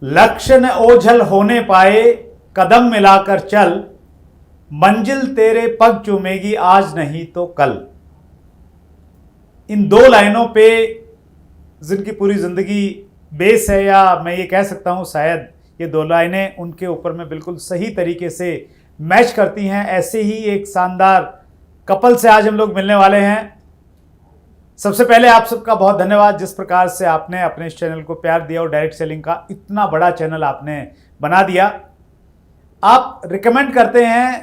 लक्ष्य न ओझल होने पाए, कदम मिलाकर चल, मंजिल तेरे पग चूमेगी आज नहीं तो कल। इन दो लाइनों पे जिनकी पूरी जिंदगी बेस है, या मैं ये कह सकता हूँ शायद ये दो लाइनें उनके ऊपर में बिल्कुल सही तरीके से मैच करती हैं। ऐसे ही एक शानदार कपल से आज हम लोग मिलने वाले हैं। सबसे पहले आप सबका बहुत धन्यवाद, जिस प्रकार से आपने अपने इस चैनल को प्यार दिया और डायरेक्ट सेलिंग का इतना बड़ा चैनल आपने बना दिया। आप रिकमेंड करते हैं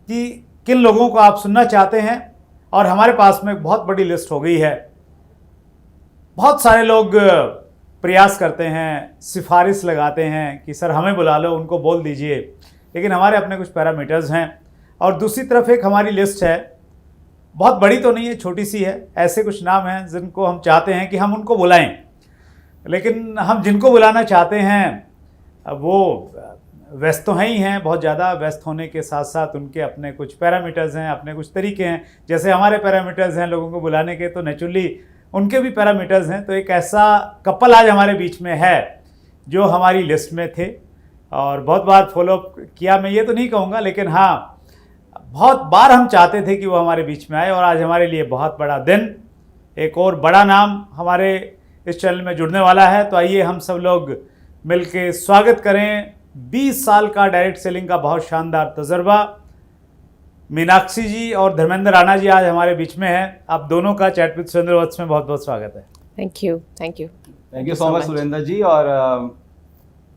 कि किन लोगों को आप सुनना चाहते हैं, और हमारे पास में एक बहुत बड़ी लिस्ट हो गई है। बहुत सारे लोग प्रयास करते हैं, सिफारिश लगाते हैं कि सर हमें बुला लो, उनको बोल दीजिए, लेकिन हमारे अपने कुछ पैरामीटर्स हैं। और दूसरी तरफ एक हमारी लिस्ट है, बहुत बड़ी तो नहीं है, छोटी सी है। ऐसे कुछ नाम हैं जिनको हम चाहते हैं कि हम उनको बुलाएं, लेकिन हम जिनको बुलाना चाहते हैं वो व्यस्त तो हैं ही हैं, बहुत ज़्यादा व्यस्त होने के साथ साथ उनके अपने कुछ पैरामीटर्स हैं, अपने कुछ तरीके हैं। जैसे हमारे पैरामीटर्स हैं लोगों को बुलाने के, तो नेचुरली उनके भी पैरामीटर्स हैं। तो एक ऐसा कपल आज हमारे बीच में है जो हमारी लिस्ट में थे और बहुत बार फॉलोअप किया, मैं ये तो नहीं कहूँगा, लेकिन हाँ बहुत बार हम चाहते थे कि वो हमारे बीच में आए। और आज हमारे लिए बहुत बड़ा दिन, एक और बड़ा नाम हमारे इस चैनल में जुड़ने वाला है। तो आइए हम सब लोग मिलके स्वागत करें 20 साल का डायरेक्ट सेलिंग का बहुत शानदार तजर्बा। मीनाक्षी जी और धर्मेंद्र राणा जी आज हमारे बीच में हैं। आप दोनों का चैट विद सुरेंद्र वत्स में बहुत बहुत स्वागत है। Thank you so much Surendra ji. और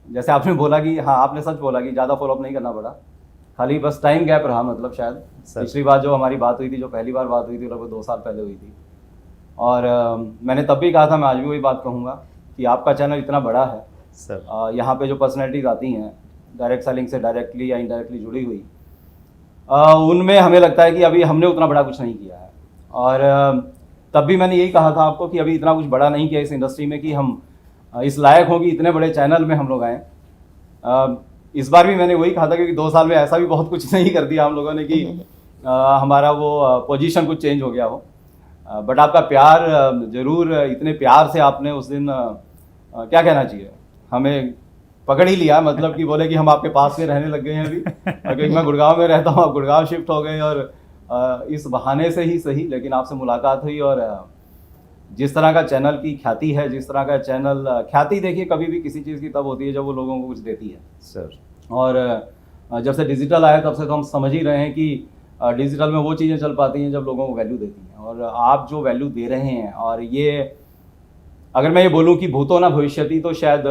जैसे आपने बोला कि हाँ, आपने सच बोला कि ज़्यादा फॉलोअप नहीं करना पड़ा, खाली बस टाइम गैप रहा। मतलब शायद पिछली बार जो हमारी बात हुई थी, जो पहली बार बात हुई थी, लगभग 2 साल पहले हुई थी। और मैंने तब भी कहा था, मैं आज भी वही बात कहूँगा कि आपका चैनल इतना बड़ा है सर, यहाँ पे जो पर्सनैलिटीज आती हैं डायरेक्ट सेलिंग से डायरेक्टली या इनडायरेक्टली जुड़ी हुई, उनमें हमें लगता है कि अभी हमने उतना बड़ा कुछ नहीं किया है। और तब भी मैंने यही कहा था आपको कि अभी इतना कुछ बड़ा नहीं किया इस इंडस्ट्री में कि हम इस लायक हों कि इतने बड़े चैनल में हम लोग आएँ। इस बार भी मैंने वही कहा था, क्योंकि 2 साल में ऐसा भी बहुत कुछ नहीं कर दिया हम लोगों ने कि हमारा वो पोजीशन कुछ चेंज हो गया हो। बट आपका प्यार ज़रूर, इतने प्यार से आपने उस दिन क्या कहना चाहिए, हमें पकड़ ही लिया। मतलब कि बोले कि हम आपके पास में रहने लग गए हैं अभी, क्योंकि मैं गुड़गांव में रहता हूँ, आप गुड़गांव शिफ्ट हो गए। और इस बहाने से ही सही, लेकिन आपसे मुलाकात हुई। और जिस तरह का चैनल की ख्याति है, जिस तरह का चैनल, ख्याति देखिए कभी भी किसी चीज़ की तब होती है जब वो लोगों को कुछ देती है सर। और जब से डिजिटल आया तब से तो हम समझ ही रहे हैं कि डिजिटल में वो चीज़ें चल पाती हैं जब लोगों को वैल्यू देती हैं। और आप जो वैल्यू दे रहे हैं, और ये अगर मैं ये बोलूं कि भूतो ना भविष्यति, तो शायद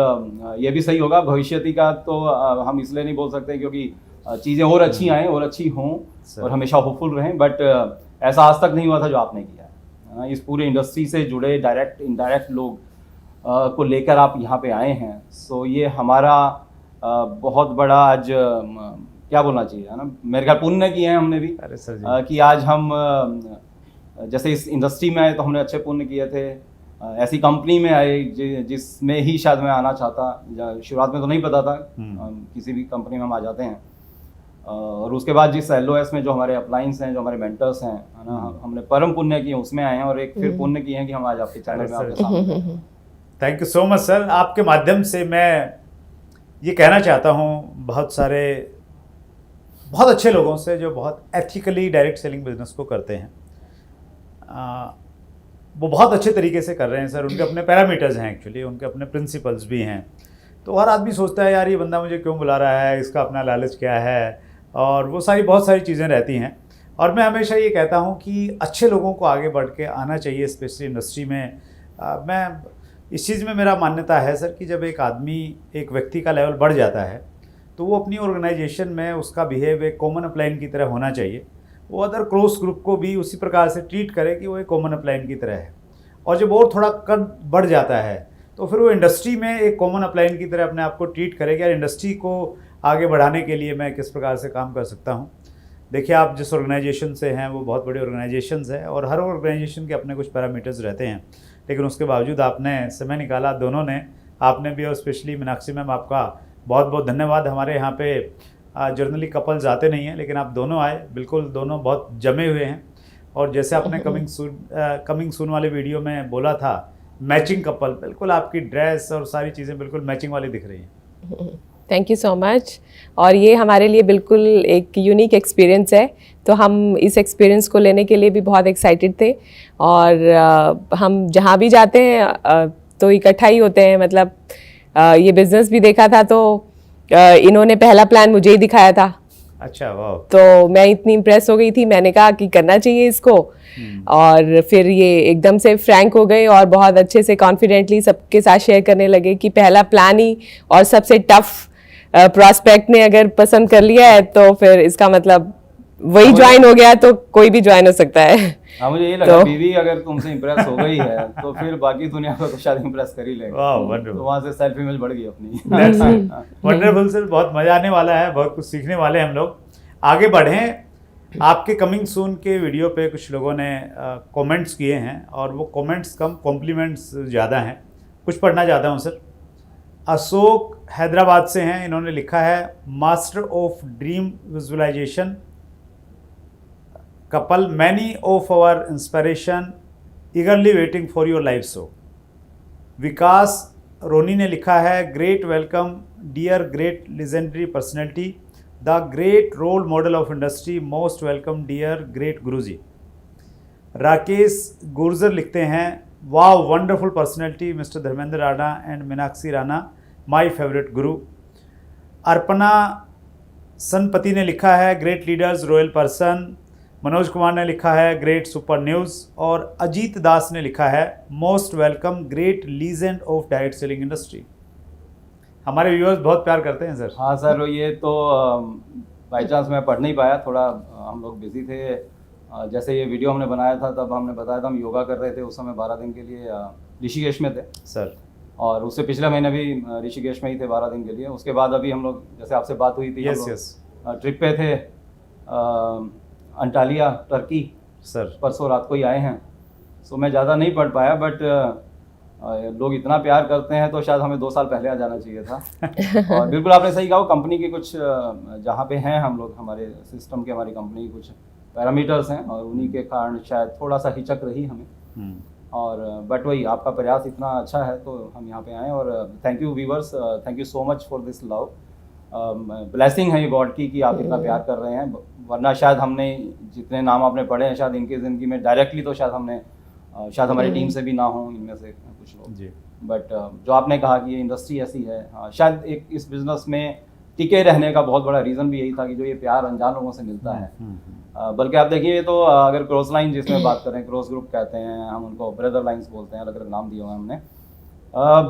ये भी सही होगा। भविष्यति का तो हम इसलिए नहीं बोल सकते क्योंकि चीज़ें और अच्छी आएँ और अच्छी हों और हमेशा होपफुल रहें। बट ऐसा आज तक नहीं हुआ था जो आपने किया है। इस पूरे इंडस्ट्री से जुड़े डायरेक्ट इनडायरेक्ट लोग को लेकर आप यहाँ पे आए हैं। सो ये हमारा बहुत बड़ा आज क्या बोलना चाहिए, है ना, मेरे ख्याल पुण्य किए हैं हमने भी। अरे सर जी। कि आज हम जैसे इस इंडस्ट्री में आए तो हमने अच्छे पुण्य किए थे। ऐसी कंपनी में आए जिसमें ही शायद मैं आना चाहता। शुरुआत में तो नहीं पता था, किसी भी कंपनी में हम आ जाते हैं। और उसके बाद जिस LOS में जो हमारे अपलाइंस हैं, जो हमारे मेंटर्स हैं, है ना, हमने परम पुण्य किए, उसमें आए हैं। और एक फिर पुण्य किए हैं कि हम आज आपके चैनल में आपके सामने। Thank you so much sir. आपके माध्यम से मैं ये कहना चाहता हूँ बहुत सारे बहुत अच्छे लोगों से जो बहुत एथिकली डायरेक्ट सेलिंग बिजनेस को करते हैं, वो बहुत अच्छे तरीके से कर रहे हैं सर। उनके अपने पैरामीटर्स हैं, एक्चुअली उनके अपने प्रिंसिपल्स भी हैं। तो हर आदमी सोचता है यार ये बंदा मुझे क्यों बुला रहा है, इसका अपना लालच क्या है, और वो बहुत सारी चीज़ें रहती हैं। और मैं हमेशा ये कहता हूँ कि अच्छे लोगों को आगे बढ़ के आना चाहिए, स्पेशली इंडस्ट्री में। मैं इस चीज़ में मेरा मान्यता है सर कि जब एक आदमी, एक व्यक्ति का लेवल बढ़ जाता है तो वो अपनी ऑर्गेनाइजेशन में उसका बिहेव एक कॉमन अपलाइन की तरह होना चाहिए। वो अदर क्लोज ग्रुप को भी उसी प्रकार से ट्रीट करे कि वो एक कॉमन अपलाइन की तरह है। और जब और थोड़ा कद बढ़ जाता है तो फिर वो इंडस्ट्री में एक कॉमन अपलाइन की तरह अपने आप को ट्रीट करे कि यार इंडस्ट्री को आगे बढ़ाने के लिए मैं किस प्रकार से काम कर सकता हूँ। देखिए आप जिस ऑर्गेनाइजेशन से हैं वो बहुत बड़ी ऑर्गेनाइजेशंस है, और हर ऑर्गेनाइजेशन के अपने कुछ पैरामीटर्स रहते हैं, लेकिन उसके बावजूद आपने समय निकाला, दोनों ने, आपने भी और स्पेशली मीनाक्षी मैम, आपका बहुत बहुत धन्यवाद। हमारे यहाँ पे जर्नली कपल्स आते नहीं हैं, लेकिन आप दोनों आए, बिल्कुल दोनों बहुत जमे हुए हैं। और जैसे आपने कमिंग सून वाले वीडियो में बोला था, मैचिंग कपल, बिल्कुल आपकी ड्रेस और सारी चीज़ें बिल्कुल मैचिंग वाली दिख रही हैं। Thank you so much. और ये हमारे लिए बिल्कुल एक यूनिक एक्सपीरियंस है, तो हम इस एक्सपीरियंस को लेने के लिए भी बहुत एक्साइटेड थे। और हम जहाँ भी जाते हैं तो इकट्ठा ही होते हैं। मतलब ये बिजनेस भी देखा था तो इन्होंने पहला प्लान मुझे ही दिखाया था। अच्छा, वाह। तो मैं इतनी इम्प्रेस हो गई थी, मैंने कहा कि करना चाहिए इसको। और फिर ये एकदम से फ्रैंक हो गए और बहुत अच्छे से कॉन्फिडेंटली सबके साथ शेयर करने लगे कि पहला प्लान ही और सबसे टफ प्रोस्पेक्ट ने अगर पसंद कर लिया है तो फिर इसका मतलब वही ज्वाइन हो गया, तो कोई भी ज्वाइन हो सकता है। हाँ, मुझे ये लगा बीवी अगर तुमसे इम्प्रेस हो गई है तो फिर बाकी दुनिया को तो शायद इम्प्रेस कर ही लेगा। वाह, वंडरफुल। तो वहाँ से सेल्फ इमेज बढ़ गई अपनी। वंडरफुल सर, बहुत मजा आने वाला है, बहुत कुछ सीखने वाले हैं हम लोग। आगे बढ़ें। आपके कमिंग सून के वीडियो पे कुछ लोगों ने कमेंट्स किए हैं और वो कमेंट्स कम, कॉम्प्लीमेंट्स ज़्यादा हैं। कुछ पढ़ना चाहता हूँ सर। अशोक हैदराबाद से हैं, इन्होंने लिखा है master of dream visualization couple, many of our inspiration eagerly waiting for your live show. Vikas Roni ने लिखा है great welcome dear great legendary personality, the great role model of industry, most welcome dear great guruji. Rakesh Gurjar लिखते हैं वाह wonderful personality mister Dharmendra Rana and Meenakshi Rana, my favourite guru. Arpana Sanpati ने लिखा है great leaders royal person. Manoj Kumar ने लिखा है ग्रेट सुपर न्यूज़। और अजीत दास ने लिखा है most welcome great legend of direct selling industry. हमारे व्यूअर्स बहुत प्यार करते हैं सर। हाँ सर, ये तो बाई चांस मैं पढ़ नहीं पाया, थोड़ा हम लोग बिजी थे। जैसे ये वीडियो हमने बनाया था तब हमने बताया था हम योगा कर रहे थे, उस समय 12 दिन के लिए ऋषिकेश में थे सर। और उससे पिछले महीने भी ऋषिकेश में ही थे 12 दिन के लिए। उसके बाद अभी हम लोग, जैसे आपसे बात हुई थी, ट्रिप पे थे अंटालिया टर्की सर। परसों रात को ही आए हैं। सो मैं ज़्यादा नहीं पढ़ पाया, बट लोग इतना प्यार करते हैं तो शायद हमें 2 साल पहले आ जाना चाहिए था। और बिल्कुल आपने सही कहा, कंपनी के कुछ जहाँ पे हैं हम लोग, हमारे सिस्टम के, हमारी कंपनी के कुछ पैरामीटर्स हैं और उन्हीं के कारण शायद थोड़ा सा हिचक रही हमें। और बट वही आपका प्रयास इतना अच्छा है तो हम यहाँ पे आए। और thank you viewers, thank you so much for this love. Blessing है ये गॉड की कि आप इतना प्यार कर रहे हैं, वरना शायद हमने जितने नाम आपने पढ़े हैं शायद इनकी ज़िंदगी में डायरेक्टली तो शायद हमने शायद हमारी टीम से भी ना हो इनमें से कुछ लोग जी। बट जो आपने कहा कि ये इंडस्ट्री ऐसी है, शायद एक इस बिज़नेस में टिके रहने का बहुत बड़ा रीज़न भी यही था कि जो ये प्यार अनजान लोगों से मिलता है। बल्कि आप देखिए तो अगर क्रॉस लाइन जिसमें बात करें, क्रॉस ग्रुप कहते हैं हम उनको, ब्रदर लाइन्स बोलते हैं, अलग अलग नाम दिए हुए हैं हमने।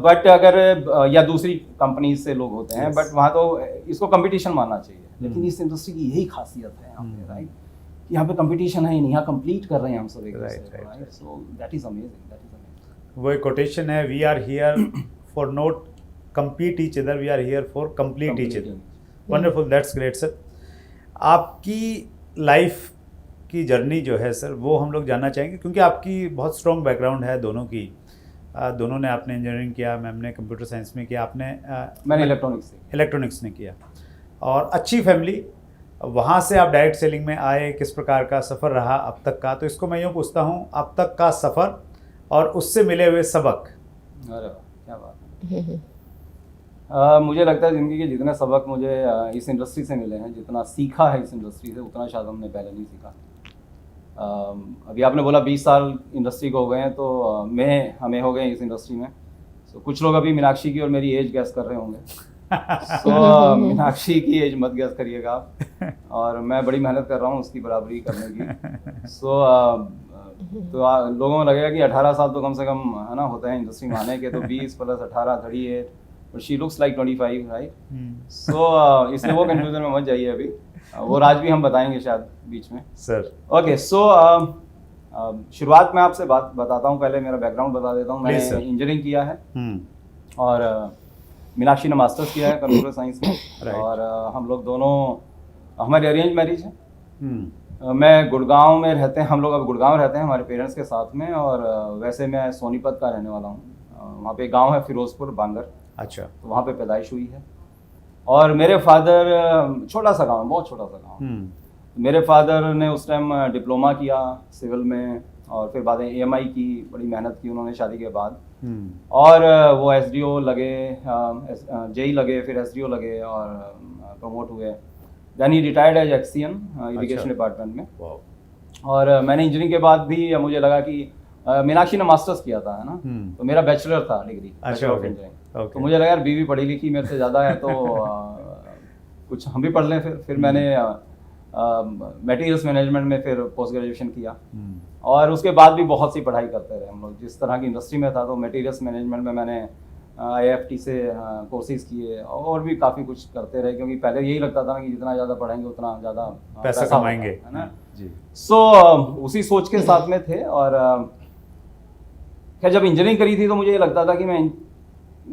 बट अगर या दूसरी कंपनी से लोग होते हैं, बट वहाँ तो इसको कंपटीशन मानना चाहिए। लेकिन इस इंडस्ट्री की यही खासियत है यहाँ पे, राइट, यहाँ पे कंपटीशन है नहीं, यहाँ कंप्लीट कर रहे हैं हम सब एक दूसरे, right. So that is amazing, that is amazing. वो एक कोटेशन है, we are here for not compete each other, we are here for complete each other. Wonderful, that's great sir. आपकी लाइफ की जर्नी जो है सर वो हम लोग जानना चाहेंगे, क्योंकि आपकी बहुत स्ट्रॉन्ग बैकग्राउंड है दोनों की। दोनों ने आपने इंजीनियरिंग किया, मैम ने कंप्यूटर साइंस में किया, आपने मैंने इलेक्ट्रॉनिक्स ने किया, और अच्छी फैमिली। वहाँ से आप डायरेक्ट सेलिंग में आए, किस प्रकार का सफ़र रहा अब तक का? तो इसको मैं यूँ पूछता हूँ, अब तक का सफ़र और उससे मिले हुए सबक। अरे क्या बात है। मुझे लगता है ज़िंदगी के जितने सबक मुझे इस इंडस्ट्री से मिले हैं, जितना सीखा है इस इंडस्ट्री से, उतना शायद हमने पहले नहीं सीखा। अभी आपने बोला 20 साल इंडस्ट्री को हो गए हैं, तो हमें हो गए इस इंडस्ट्री में। तो कुछ लोग अभी मीनाक्षी की और मेरी एज गैस कर रहे होंगे। सो मीनाक्षी की एज मत गैस करिएगा आप, और मैं बड़ी मेहनत कर रहा हूँ उसकी बराबरी करने की। सो लोगों को लगेगा कि 18 साल तो कम से कम है ना होते हैं इंडस्ट्री में आने के, तो 20 + 18 38, but she looks like 25, right. So इसलिए वो कंफ्यूजन में मत जाइए अभी, वो राज भी हम बताएंगे शायद बीच में सर। ओके, सो शुरुआत में आपसे बात बताता हूँ, पहले मेरा बैकग्राउंड बता देता हूँ। मैंने इंजीनियरिंग किया है और मीनाक्षी ने मास्टर्स किया है कंप्यूटर साइंस में। और हम लोग दोनों, हमारी अरेंज मैरिज है। मैं गुड़गांव में रहते हैं, हम लोग अब गुड़गांव रहते हैं हमारे पेरेंट्स के साथ में, और वैसे मैं सोनीपत का रहने वाला हूँ। वहाँ पे गांव है फिरोजपुर बांगर, अच्छा, तो वहाँ पे पैदाइश हुई है। और मेरे फादर, छोटा सा गांव, बहुत छोटा सा गांव, मेरे फादर ने उस टाइम डिप्लोमा किया सिविल में, और फिर बाद में EMI की बड़ी मेहनत की उन्होंने शादी के बाद। हम्म, और वो SDO लगे, JEE लगे, फिर SDO लगे और प्रमोट हुए। देन ही retired as XEN irrigation department में। वाह, और मैंने इंजीनियरिंग के बाद भी मुझे लगा कि मीनाक्षी ने मास्टर्स किया था, है ना, तो मेरा बैचलर था डिग्री, अच्छा, bachelor of okay, engineering. Okay. तो मुझे लगा यार बीवी पढ़ी लिखी मेरे से ज़्यादा है, तो कुछ हम भी पढ़ लें। फिर मैंने मटेरियल्स मैनेजमेंट में फिर पोस्ट ग्रेजुएशन किया। और उसके बाद भी बहुत सी पढ़ाई करते रहे हम लोग। जिस तरह की इंडस्ट्री में था तो मटेरियल्स मैनेजमेंट में मैंने IFT से कोर्सेज किए और भी काफ़ी कुछ करते रहे, क्योंकि पहले यही लगता था ना कि जितना ज़्यादा पढ़ेंगे उतना ज़्यादा पैसा होगा, कमाएंगे, है ना। जी। सो उसी सोच के साथ में थे। और खैर जब इंजीनियरिंग करी थी तो मुझे ये लगता था कि मैं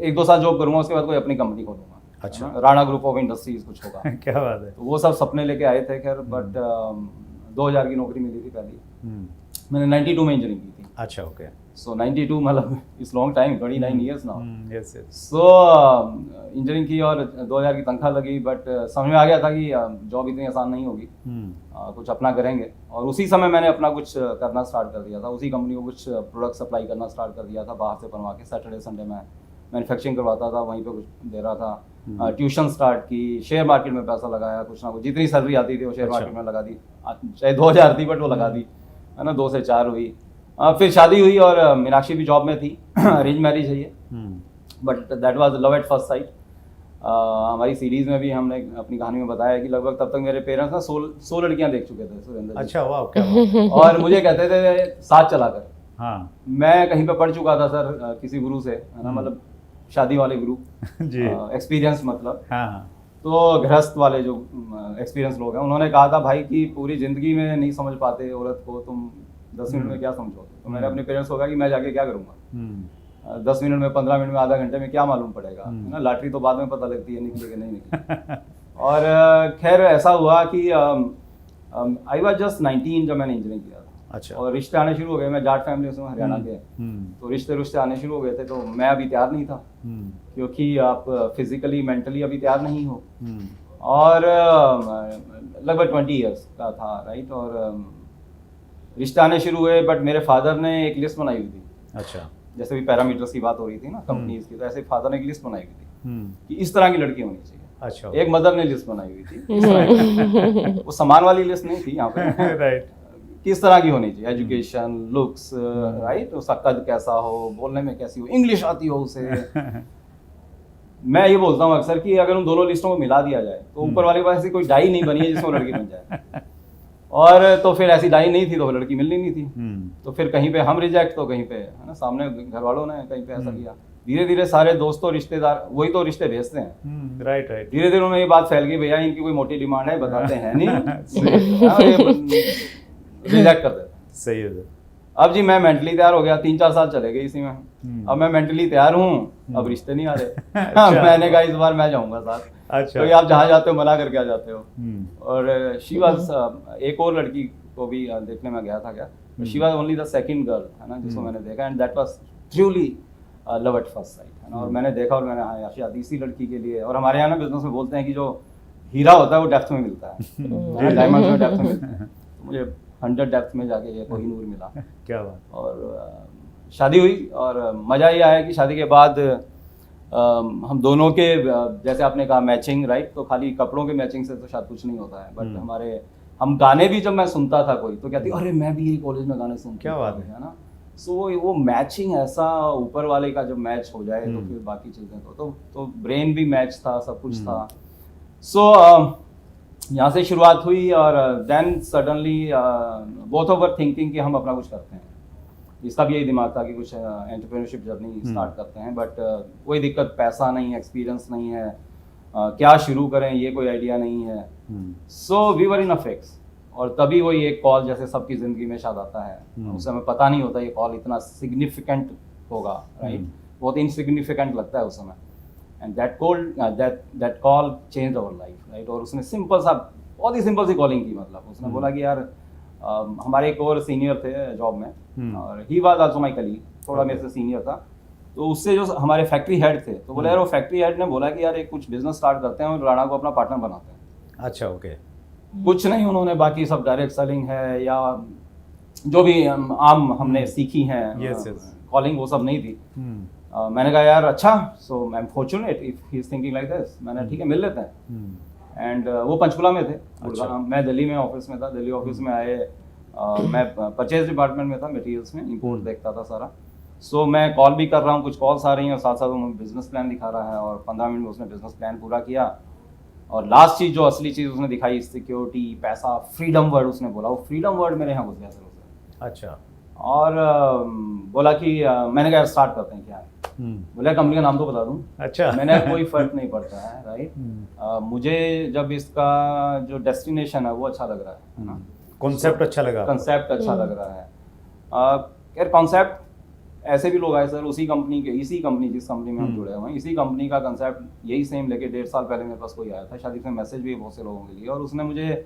1-2 साल जॉब करूँगा, उसके बाद कोई अपनी कंपनी खोलूँगा। अच्छा। राणा ग्रुप ऑफ इंडस्ट्रीज कुछ होगा। क्या बात है। तो वो सब सपने लेके आए थे। खैर बट 2000 की नौकरी मिली थी पहली। मैंने 92 में इंजीनियरिंग की थी। अच्छा, ओके। सो 92 मतलब it's long time, 29 years now. Yes, yes. So engineering की और 2000 की तनख्वाह लगी, बट समझ में आ गया था कि जॉब इतनी आसान नहीं होगी, कुछ अपना करेंगे। और उसी समय मैंने अपना कुछ करना स्टार्ट कर दिया था। उसी कंपनी को कुछ प्रोडक्ट सप्लाई करना स्टार्ट कर दिया था बाहर से बनवा के। सैटरडे संडे में मैन्युफैक्चरिंग करवाता था, वहीं पे कुछ दे रहा था। ट्यूशन स्टार्ट की, शेयर मार्केट में पैसा लगाया, कुछ ना कुछ जितनी सैलरी आती थी वो शेयर मार्केट में लगा दी। चाहे 2000 थी बट वो लगा दी, है ना। 2 से 4 हुई। फिर शादी हुई और मीनाक्षी भी जॉब में थी। अरेंज मैरिज है ये, but that was love at first sight. हमारी सीरीज में भी हमने अपनी कहानी में बताया कि लगभग तब तक मेरे पेरेंट्स ना 100 लड़कियां देख चुके थे, सुरेंद्र जी। अच्छा, वाह, क्या बात। और मुझे कहते थे साथ चला कर। हाँ मैं कहीं पे पढ़ चुका था सर, किसी गुरु से, है ना, मतलब शादी वाले गुरु जी। एक्सपीरियंस मतलब। हाँ, तो गृहस्थ वाले जो एक्सपीरियंस लोग हैं, उन्होंने कहा था भाई कि पूरी जिंदगी में नहीं समझ पाते औरत को, तुम 10 मिनट में क्या समझोगे। तो मैंने अपने पेरेंट्स को कहा कि मैं जाके क्या करूँगा, 10 मिनट में, 15 मिनट में, आधा घंटे में क्या मालूम पड़ेगा, है ना। लॉटरी तो बाद में पता लगती है निकली कि नहीं निकली। और खैर ऐसा हुआ कि आई वाज जस्ट 19 जब मैंने इंजीनियरिंग किया था। अच्छा। और रिश्ते आने शुरू हो गए। मैं जाट फैमिली से हूँ, हरियाणा के। तो रिश्ते आने शुरू हो गए थे। तो मैं अभी तैयार नहीं था, क्योंकि आप फिजिकली मेंटली अभी तैयार नहीं हो। और लगभग 20 ईयर्स का था, राइट। और रिश्ते आने शुरू हुए, बट मेरे फादर ने एक लिस्ट बनाई हुई थी। अच्छा। जैसे भी पैरामीटर्स की बात हो रही थी ना कंपनीज की, तो ऐसे फादर ने एक लिस्ट बनाई हुई थी कि इस तरह की लड़की होनी चाहिए। अच्छा। एक मदर ने लिस्ट बनाई हुई थी, इस तरह की। वो सामान वाली लिस्ट नहीं थी यहाँ पे। राइट। किस तरह की होनी चाहिए, एजुकेशन, लुक्स, राइट, उसका कद कैसा हो, बोलने में कैसी हो, इंग्लिश आती हो उसे। मैं ये बोलता हूँ अक्सर कि अगर उन दोनों लिस्टों को मिला दिया जाए तो ऊपर वाले पास ऐसी कोई डाई नहीं बनी है जिसमें लड़की बन जाए। और तो फिर ऐसी डाई नहीं थी तो लड़की मिलनी नहीं थी। तो फिर कहीं पे हम रिजेक्ट, तो कहीं पे, है ना, सामने घर वालों ने कहीं पे ऐसा किया। धीरे धीरे सारे दोस्तों, रिश्तेदार वही तो रिश्ते भेजते हैं। Right, right. धीरे धीरे उन्हें ये बात फैल गई, भैया इनकी कोई मोटी डिमांड है, बताते हैं नहीं, रिजेक्ट कर देते हैं। सही है। अब जी मैं मेंटली तैयार हो गया, 3-4 साल चले गए इसी में। अब मैं मेंटली तैयार हूँ, अब रिश्ते नहीं आ रहे। अच्छा। मैंने कहा इस बार मैं जाऊंगा साथ। अच्छा। तो आप जहाँ जाते हो मना करके आ जाते हो। और शी वाज, एक और लड़की को भी देखने में गया था क्या, she was only the second girl, है ना, जिसको मैंने देखा। And that was truly love at first sight, है ना। और मैंने देखा और मैंने, हाँ यार शादी इसी लड़की के लिए। और हमारे यहाँ ना बिजनेस में बोलते हैं कि जो हीरा होता है वो डेप्थ में मिलता है, डायमंड में डेप्थ में मिलता है। तो मुझे 100 डेप्थ में जाके ये कोहिनूर मिला। क्या बात। और शादी हुई। और मज़ा ये आया कि शादी के बाद हम दोनों के, जैसे आपने कहा मैचिंग, राइट, तो खाली कपड़ों के मैचिंग से तो शायद कुछ नहीं होता है, बट हम गाने भी जब मैं सुनता था कोई तो कहती अरे मैं भी यही कॉलेज में गाने सुनती, क्या बात है ना। सो वो मैचिंग ऐसा ऊपर वाले का जब मैच हो जाए तो फिर बाकी चीज़ें तो ब्रेन भी मैच था, सब कुछ था। सो यहाँ से शुरुआत हुई। और then suddenly both of were thinking कि हम अपना कुछ करते हैं। इसका भी यही दिमाग था कि कुछ एंटरप्रेन्योरशिप जर्नी स्टार्ट करते हैं, बट कोई दिक्कत, पैसा नहीं है, एक्सपीरियंस नहीं है, क्या शुरू करें ये कोई आइडिया नहीं है। So we were in a fix. और तभी वही एक कॉल जैसे सबकी ज़िंदगी में शायद आता है, उस समय पता नहीं होता ये कॉल इतना सिग्निफिकेंट होगा, राइट, बहुत इनसिग्निफिकेंट लगता है उस समय। And that call change our life, right. और उसने सिंपल सा, बहुत ही सिंपल सी कॉलिंग की, मतलब उसने बोला कि यार हमारे एक और सीनियर थे जॉब में, और he was also my colleague, थोड़ा मेरे से सीनियर था। तो उससे जो हमारे फैक्ट्री हेड थे, तो बोला यार वो फैक्ट्री हेड ने बोला कि यार एक कुछ बिजनेस स्टार्ट करते हैं और राणा को अपना पार्टनर बनाते हैं। अच्छा, ओके। कुछ नहीं, उन्होंने बाकी सब डायरेक्ट सेलिंग है या जो भी आम हमने सीखी हैं Yes, yes. कॉलिंग, वो सब नहीं थी। मैंने कहा यार अच्छा, so I am fortunate if he is thinking like this. मैंने ठीक है, मिल लेते हैं। एंड वो पंचकुला में थे, मैं दिल्ली में ऑफिस में था। दिल्ली ऑफिस में आए, मैं परचेज डिपार्टमेंट में था, मटेरियल्स में इंपोर्ट देखता था सारा। सो मैं कॉल भी कर रहा हूँ, कुछ कॉल्स आ रही हैं और साथ साथ वो बिजनेस प्लान दिखा रहा है, और 15 मिनट में उसने बिजनेस प्लान पूरा किया। और लास्ट चीज, जो असली चीज उसने दिखाई, सिक्योरिटी, पैसा, फ्रीडम वर्ड उसने बोला। वो फ्रीडम वर्ड मेरे यहाँ घुस गया सर उसे। अच्छा। और बोला कि मैंने कहा स्टार्ट करते हैं, क्या है? बोला कंपनी का नाम तो बता दूं। अच्छा। मैंने कोई फर्क नहीं पड़ता है, राइट। मुझे जब इसका जो डेस्टिनेशन है वो अच्छा लग रहा है ना, कॉन्सेप्ट अच्छा लगा, कंसेप्ट अच्छा लग रहा है। यार कॉन्सेप्ट ऐसे भी लोग आए सर, इसी कंपनी जिस कंपनी में हम जुड़े हुए हैं, इसी कंपनी का कंसेप्ट यही सेम लेके 1.5 साल पहले मेरे पास कोई आया था। शायद इसमें मैसेज भी बहुत से लोगों के लिए, और उसने मुझे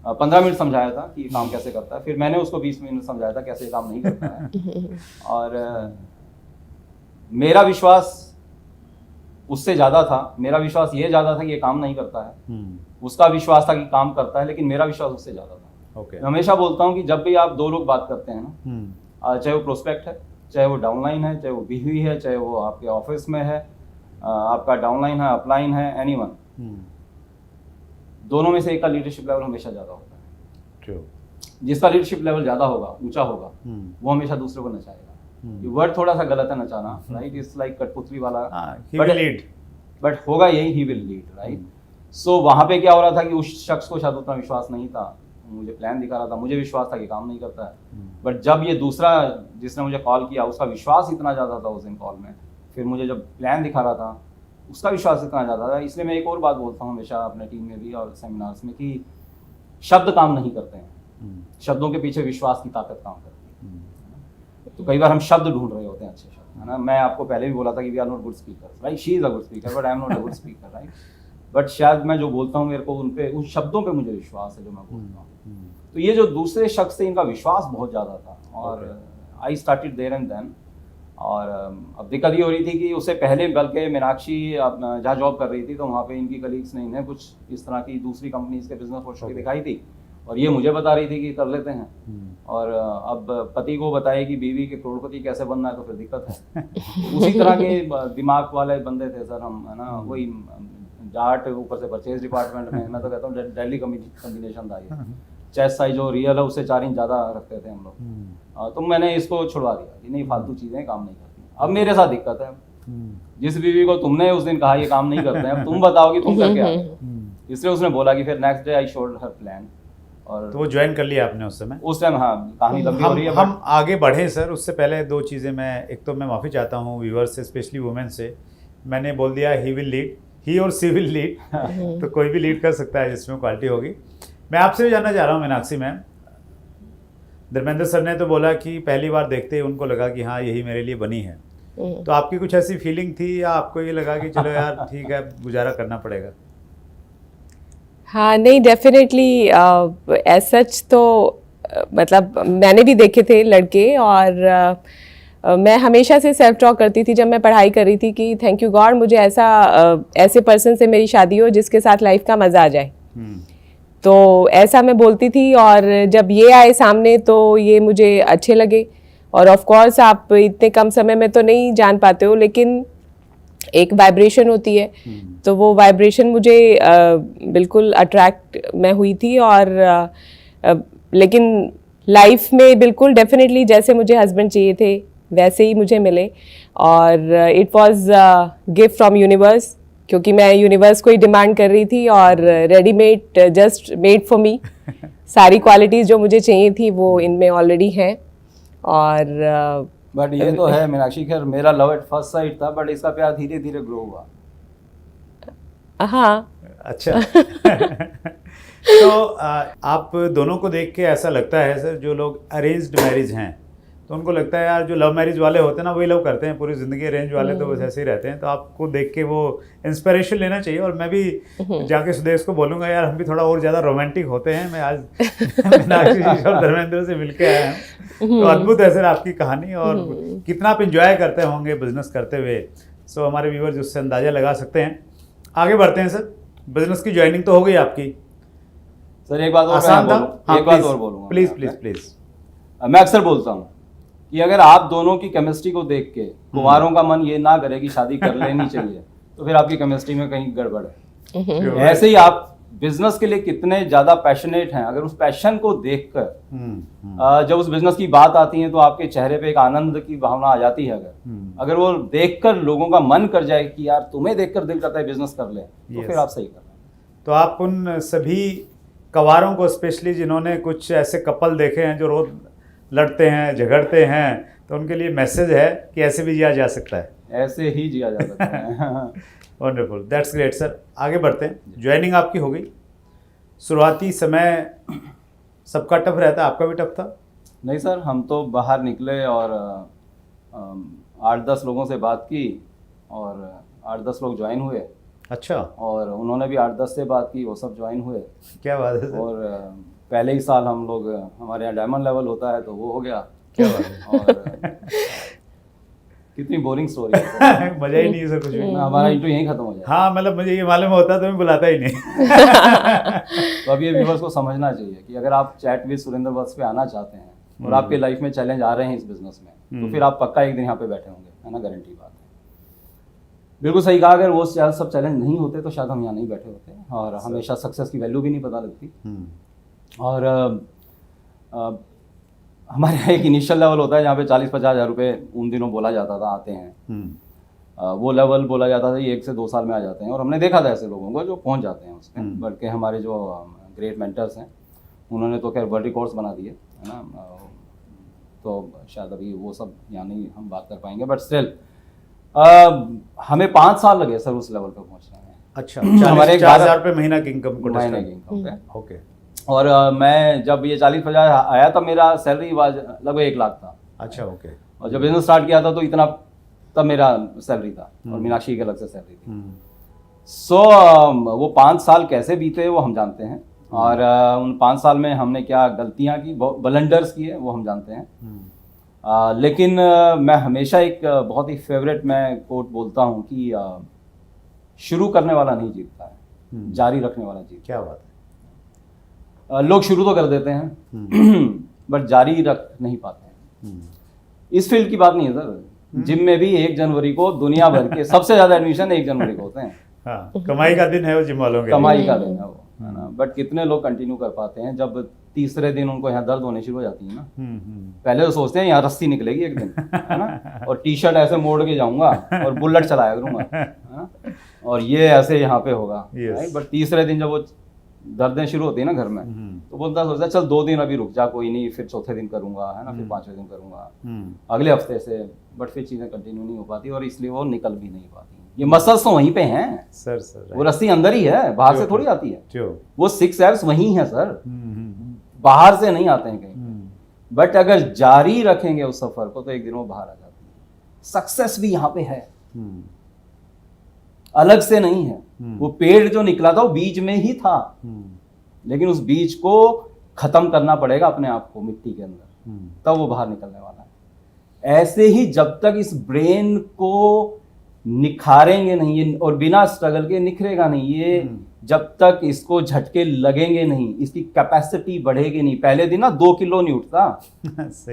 15 मिनट समझाया था कि काम कैसे करता है। फिर मैंने उसको 20 मिनट समझाया था कैसे काम नहीं करता है। और मेरा विश्वास उससे ज़्यादा था। मेरा विश्वास ये ज़्यादा था कि ये काम नहीं करता है। उसका विश्वास था कि काम करता है, लेकिन मेरा विश्वास उससे ज़्यादा था। Okay. मैं हमेशा बोलता हूँ कि जब भी आप दो लोग बात करते हैं ना, चाहे वो प्रोस्पेक्ट है, चाहे वो डाउनलाइन है, चाहे वो बीवी है, चाहे वो आपके ऑफिस में है, आपका डाउनलाइन है, अपलाइन है, एनीवन, दोनों में से एक का लीडरशिप लेवल हमेशा ज़्यादा होता है। True. जिसका लीडरशिप लेवल ज़्यादा होगा, ऊंचा होगा, वो हमेशा दूसरे को नचाएगा। ये वर्ड थोड़ा सा गलत है, नचाना, राइट। इट्स लाइक कठपुतली वाला, बट होगा यही, ही विल लीड, राइट। सो वहाँ पे क्या हो रहा था कि उस शख्स को शायद उतना विश्वास नहीं था। मुझे प्लान दिखा रहा था, मुझे विश्वास था कि काम नहीं करता है। बट जब ये दूसरा जिसने मुझे कॉल किया, उसका विश्वास इतना ज़्यादा था उस दिन कॉल में, फिर मुझे जब प्लान दिखा रहा था उसका विश्वास इतना ज़्यादा था। इसलिए मैं एक और बात बोलता हूँ हमेशा अपने टीम में भी और सेमिनार्स में, कि शब्द काम नहीं करते हैं, शब्दों के पीछे विश्वास की ताकत काम करती है। तो कई बार हम शब्द ढूंढ रहे होते हैं, अच्छे शब्द, है ना। मैं आपको पहले भी बोला था कि we are not good speaker, right. She is a good speaker but I am not a good speaker, right. But शायद मैं जो बोलता हूँ, मेरे को उन शब्दों पे मुझे विश्वास है जो मैं बोलता हूँ। तो ये जो दूसरे शख्स थे, इनका विश्वास बहुत ज़्यादा था, और I started there and then. और अब दिक्कत ये हो रही थी कि उससे पहले, बल्कि मीनाक्षी जहाँ जॉब कर रही थी, तो वहाँ पे इनकी कलीग्स ने इन्हें कुछ इस तरह की दूसरी कंपनीज के बिजनेस अपॉर्चुनिटी दिखाई थी, और ये मुझे बता रही थी कि कर लेते हैं। और अब पति को बताए कि बीवी के करोड़पति कैसे बनना है, तो फिर दिक्कत है। उसी तरह के दिमाग वाले बंदे थे सर हम, है ना। वही जाट, ऊपर से परचेज डिपार्टमेंट में, मैं तो कहता हूँ दिल्ली कम्बिनेशन था ये। चेस्ट साइज जो रियल है उससे 4 इंच ज़्यादा रखते थे हम लोग। तो मैंने इसको छुड़वा दिया कि नहीं, फालतू चीज़ें काम नहीं करती। अब मेरे साथ दिक्कत है, जिस बीवी को तुमने उस दिन कहा ये काम नहीं करते हैं, अब तुम बताओ कि तुम करके आए। इसलिए उसने बोला कि फिर next day I showed her plan, और तो वो ज्वाइन कर लिया आपने उस समय? उस टाइम हाँ, कहानी लंबी हो रही है। हम आगे बढ़े सर, उससे पहले 2 चीज़ें मैं, एक तो मैं माफ़ी चाहता हूँ व्यूअर्स से, स्पेशली वुमेन से। मैंने बोल दिया ही विल लीड, ही और सी विल लीड। तो कोई भी लीड कर सकता है जिसमें क्वालिटी होगी। मैं आपसे भी जानना चाह रहा हूँ मीनाक्षी मैम, धर्मेंद्र सर ने तो बोला कि पहली बार देखते ही उनको लगा कि हाँ यही मेरे लिए बनी है, तो आपकी कुछ ऐसी फीलिंग थी, या आपको ये लगा कि चलो यार ठीक है, गुजारा करना पड़ेगा? हाँ नहीं, डेफिनेटली एज सच तो मतलब मैंने भी देखे थे लड़के, और मैं हमेशा से सेल्फ टॉक करती थी जब मैं पढ़ाई कर रही थी कि थैंक यू गॉड मुझे ऐसे पर्सन से मेरी शादी हो जिसके साथ लाइफ का मज़ा आ जाए। तो ऐसा मैं बोलती थी, और जब ये आए सामने तो ये मुझे अच्छे लगे। और ऑफ कोर्स आप इतने कम समय में तो नहीं जान पाते हो, लेकिन एक वाइब्रेशन होती है, तो वो वाइब्रेशन मुझे बिल्कुल अट्रैक्ट मैं हुई थी। और लेकिन लाइफ में बिल्कुल डेफिनेटली जैसे मुझे हस्बैंड चाहिए थे वैसे ही मुझे मिले, और it was gift from universe, क्योंकि मैं यूनिवर्स को ही डिमांड कर रही थी, और readymade just made for me. सारी क्वालिटीज़ जो मुझे चाहिए थी वो इनमें ऑलरेडी हैं। और बट ये तो है मीनाक्षी, खैर मेरा लव एट फर्स्ट साइट था, बट इसका प्यार धीरे धीरे ग्रो हुआ। हाँ अच्छा। तो आप दोनों को देख के ऐसा लगता है सर, जो लोग अरेंज्ड मैरिज हैं तो उनको लगता है यार जो लव मैरिज वाले होते हैं ना वही लव करते हैं पूरी ज़िंदगी, अरेंज वाले तो बस ऐसे ही रहते हैं। तो आपको देख के वो इंस्पिरेशन लेना चाहिए, और मैं भी जाके सुदेश को बोलूँगा यार हम भी थोड़ा और ज़्यादा रोमांटिक होते हैं। मैं आज मीनाक्षी जी और धर्मेंद्र से मिलके आया हूँ, तो अद्भुत है सर आपकी कहानी, और कितना आप इंजॉय करते होंगे बिजनेस करते हुए। सो हमारे व्यूअर्स उससे अंदाज़ा लगा सकते हैं। आगे बढ़ते हैं सर, बिजनेस की ज्वाइनिंग तो हो गई आपकी सर। एक बात और आसान था, एक बात और बोलूँगा, प्लीज़ प्लीज़ प्लीज़। मैं अक्सर बोलता हूँ कि अगर आप दोनों की केमिस्ट्री को देख के कुंवारों का मन ये ना करे कि शादी कर लेनी चाहिए तो फिर आपकी केमिस्ट्री में कहीं गड़बड़ है। ऐसे ही आप बिजनेस के लिए कितने ज्यादा पैशनेट हैं, अगर उस पैशन को देखकर जब उस बिजनेस की बात आती है तो आपके चेहरे पे एक आनंद की भावना आ जाती है। अगर वो देखकर लोगों का मन कर जाए कि यार तुम्हें देखकर दिल करता है बिजनेस कर ले, तो फिर आप सही कर रहे हैं। तो आप उन सभी कवारों को, स्पेशली जिन्होंने कुछ ऐसे कपल देखे हैं जो रोज लड़ते हैं झगड़ते हैं, तो उनके लिए मैसेज है कि ऐसे भी जिया जा सकता है, ऐसे ही जिया जा सकता है। Wonderful, that's great sir. आगे बढ़ते हैं। ज्वाइनिंग आपकी हो गई, शुरुआती समय सबका टफ रहता है, आपका भी टफ था? नहीं सर, हम तो बाहर निकले और 8-10 लोगों से बात की और 8-10 लोग ज्वाइन हुए। अच्छा। और उन्होंने भी 8-10 से बात की, वो सब ज्वाइन हुए। क्या बात है सर। और पहले ही साल हम लोग, हमारे यहाँ डायमंड लेवल होता है तो वो हो गया। क्या बात है। और कितनी बोरिंग स्टोरी है। मजा ही नहीं है सर कुछ भी। हमारा इंटरव्यू यहीं खत्म हो जाए। हाँ, मतलब मुझे ये मालूम होता तो मैं बुलाता ही नहीं। तो अब ये व्यूअर्स को समझना चाहिए कि अगर आप चैट विद सुरेंद्र बस पे आना चाहते हैं और आपके लाइफ में चैलेंज आ रहे हैं इस बिजनेस में, तो फिर आप पक्का एक दिन यहाँ पे बैठे होंगे, है ना, गारंटी बात है। बिल्कुल सही कहा, अगर वो सब चैलेंज नहीं होते तो शायद हम यहाँ नहीं बैठे होते और हमेशा सक्सेस की वैल्यू भी नहीं पता लगती। और हमारे यहाँ एक इनिशियल लेवल होता है जहाँ पे 40-50 हज़ार रुपये उन दिनों बोला जाता था आते हैं। वो लेवल बोला जाता था 1 से 2 साल में आ जाते हैं, और हमने देखा था ऐसे लोगों को जो पहुँच जाते हैं उसमें। बल्कि हमारे जो ग्रेट मेंटर्स हैं उन्होंने तो खैर वर्ल्ड रिकॉर्ड्स बना दिए, है ना। तो शायद अभी वो सब यहाँ नहीं हम बात कर पाएंगे, बट स्टिल हमें 5 साल लगे सर उस लेवल पे पहुँचने में। अच्छा, हमारे 4,000 रुपये महीना की इनकम को महीने की इनकम पे। ओके। और मैं जब ये 40-50 आया तब मेरा सैलरी लगभग 1 लाख था। अच्छा, ओके। और जब बिजनेस स्टार्ट किया था तो इतना तब मेरा सैलरी था और मीनाक्षी की अलग से सैलरी थी। सो वो 5 साल कैसे बीते वो हम जानते हैं, और उन 5 साल में हमने क्या गलतियां की, ब्लंडर्स किए, वो हम जानते हैं। लेकिन मैं हमेशा एक बहुत ही फेवरेट मैं कोट बोलता हूँ कि शुरू करने वाला नहीं जीतता है, जारी रखने वाला जीतता है। क्या बात है। लोग शुरू तो कर देते हैं बट जारी रख नहीं पाते हैं। इस फील्ड की बात नहीं है सर, जिम में भी 1 जनवरी को दुनिया भर के सबसे ज्यादा एडमिशन 1 जनवरी को होते हैं। हाँ, कमाई का दिन है वो जिम वालों के, कमाई का दिन है वो, है ना। बट कितने लोग कंटिन्यू कर पाते हैं जब तीसरे दिन उनको यहाँ दर्द होने शुरू हो जाती है ना। पहले तो सोचते हैं यहाँ रस्सी निकलेगी एक दिन, है ना, और टी-शर्ट ऐसे मोड़ के जाऊंगा और बुलेट चलाया करूंगा, है ना, और ये ऐसे यहाँ पे होगा। बट तीसरे दिन जब वो दर्दें शुरू होती है ना घर में, तो बोलता सोचता चल 2 दिन अभी रुक जा, कोई नहीं, फिर चौथे दिन करूंगा, है ना, फिर 5वें दिन करूंगा, अगले हफ्ते से। बट फिर चीजें कंटिन्यू नहीं हो पाती और इसलिए वो निकल भी नहीं पाती। ये मसल्स तो वहीं पे हैं सर, वो रस्सी अंदर ही है, बाहर से थोड़ी आती है। वो 6 एब्स वहीं है सर, बाहर से नहीं आते हैं कहीं। बट अगर जारी रखेंगे उस सफर को तो एक दिन वो बाहर आ जाती है। सक्सेस भी यहाँ पे है, अलग से नहीं है। वो पेड़ जो निकला था वो बीज में ही था, लेकिन उस बीज को खत्म करना पड़ेगा अपने आप को मिट्टी के अंदर, तब वो बाहर निकलने वाला है। ऐसे ही जब तक इस ब्रेन को निखारेंगे नहीं ये, और बिना स्ट्रगल के निखरेगा नहीं ये, जब तक इसको झटके लगेंगे नहीं, इसकी कैपेसिटी बढ़ेगी नहीं। पहले दिन ना 2 किलो नहीं उठता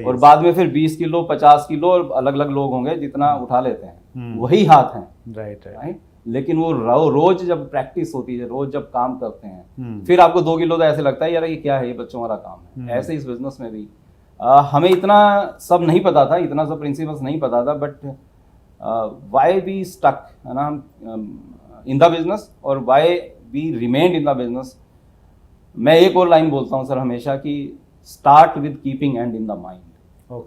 और बाद में फिर 20 किलो 50 किलो, और अलग अलग लोग होंगे जितना उठा लेते हैं, वही हाथ हैं। राइट। लेकिन वो रोज जब प्रैक्टिस होती है, रोज जब काम करते हैं, फिर आपको 2 किलो तो ऐसे लगता है यार ये क्या है, ये बच्चों वाला काम है। ऐसे इस बिजनेस में भी हमें इतना सब नहीं पता था, इतना सब प्रिंसिपल्स नहीं पता था, बट वाई वी स्टक, है ना, इन द बिजनेस, और why we remained in the business. मैं एक और लाइन बोलता हूँ सर हमेशा कि start with keeping end in the mind,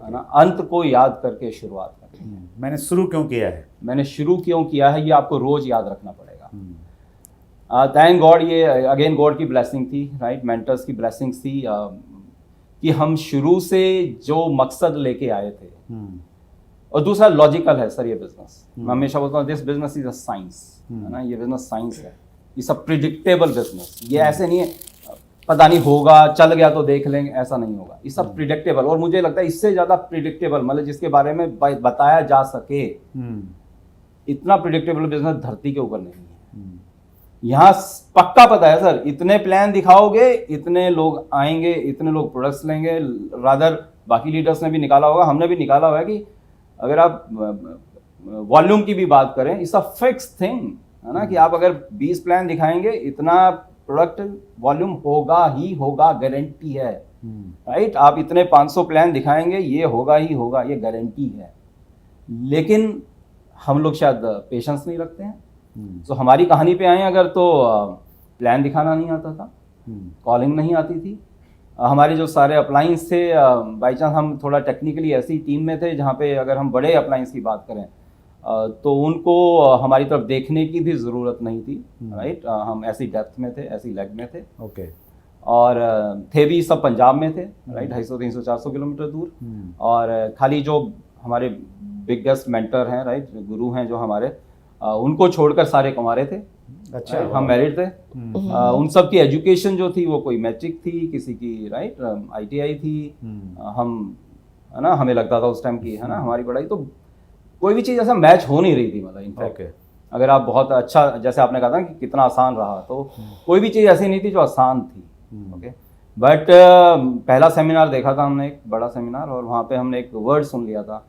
है ना, अंत को याद करके शुरुआत करें। मैंने शुरू क्यों किया है, मैंने शुरू क्यों किया है, ये आपको रोज याद रखना पड़ेगा। थैंक गॉड, ये अगेन गॉड की ब्लेसिंग थी, राइट, मेंटर्स की ब्लेसिंग्स थी, कि हम शुरू से जो मकसद लेके आए थे। और दूसरा लॉजिकल है सर ये बिजनेस। मैं हमेशा बोलता हूँ this business is a science, है ना, ये बिजनेस साइंस है। It's a predictable business. ये ऐसे नहीं है पता नहीं होगा, चल गया तो देख लेंगे, ऐसा नहीं होगा। इट्स अ प्रिडिक्टेबल, और मुझे लगता है इससे ज्यादा प्रिडिक्टेबल, मतलब जिसके बारे में बताया जा सके, इतना प्रिडिक्टेबल बिजनेस धरती के ऊपर नहीं है। यहाँ पक्का पता है सर, इतने प्लान दिखाओगे इतने लोग आएंगे, इतने लोग प्रोडक्ट्स लेंगे। रादर बाकी लीडर्स ने भी निकाला होगा, हमने भी निकाला हुआ है कि अगर आप वॉल्यूम की भी बात करें, इट्स अ फिक्स थिंग, है ना, कि आप अगर 20 प्लान दिखाएंगे इतना प्रोडक्ट वॉल्यूम होगा ही होगा, गारंटी है, राइट। आप इतने 500 प्लान दिखाएंगे, ये होगा ही होगा, ये गारंटी है। लेकिन हम लोग शायद पेशेंस नहीं रखते हैं। तो हमारी कहानी पे आए अगर, तो प्लान दिखाना नहीं आता था, कॉलिंग नहीं आती थी। हमारे जो सारे अप्लाइंस थे, बाई चांस हम थोड़ा टेक्निकली ऐसी टीम में थे जहाँ पे अगर हम बड़े अप्लाइंस की बात करें तो उनको हमारी तरफ देखने की भी ज़रूरत नहीं थी, राइट। हम ऐसी डेप्थ में थे, ऐसी लेग में थे, ओके। और थे भी सब पंजाब में थे, राइट, 250, 300, 400 किलोमीटर दूर। और खाली जो हमारे बिगेस्ट मेंटर हैं, राइट, गुरु हैं जो हमारे, उनको छोड़कर सारे कुंवारे थे। अच्छा, हम मैरिड थे। उन सब की एजुकेशन जो थी वो कोई मैट्रिक थी, किसी की राइट ITI थी। हम, है ना, हमें लगता था उस टाइम की, है ना, हमारी पढ़ाई तो कोई भी चीज़ ऐसा मैच हो नहीं रही थी, मतलब इनफैक्ट अगर आप बहुत अच्छा, जैसे आपने कहा था कि कितना आसान रहा, तो कोई भी चीज़ ऐसी नहीं थी जो आसान थी, ओके। बट पहला सेमिनार देखा था हमने, एक बड़ा सेमिनार, और वहाँ पे हमने एक वर्ड सुन लिया था,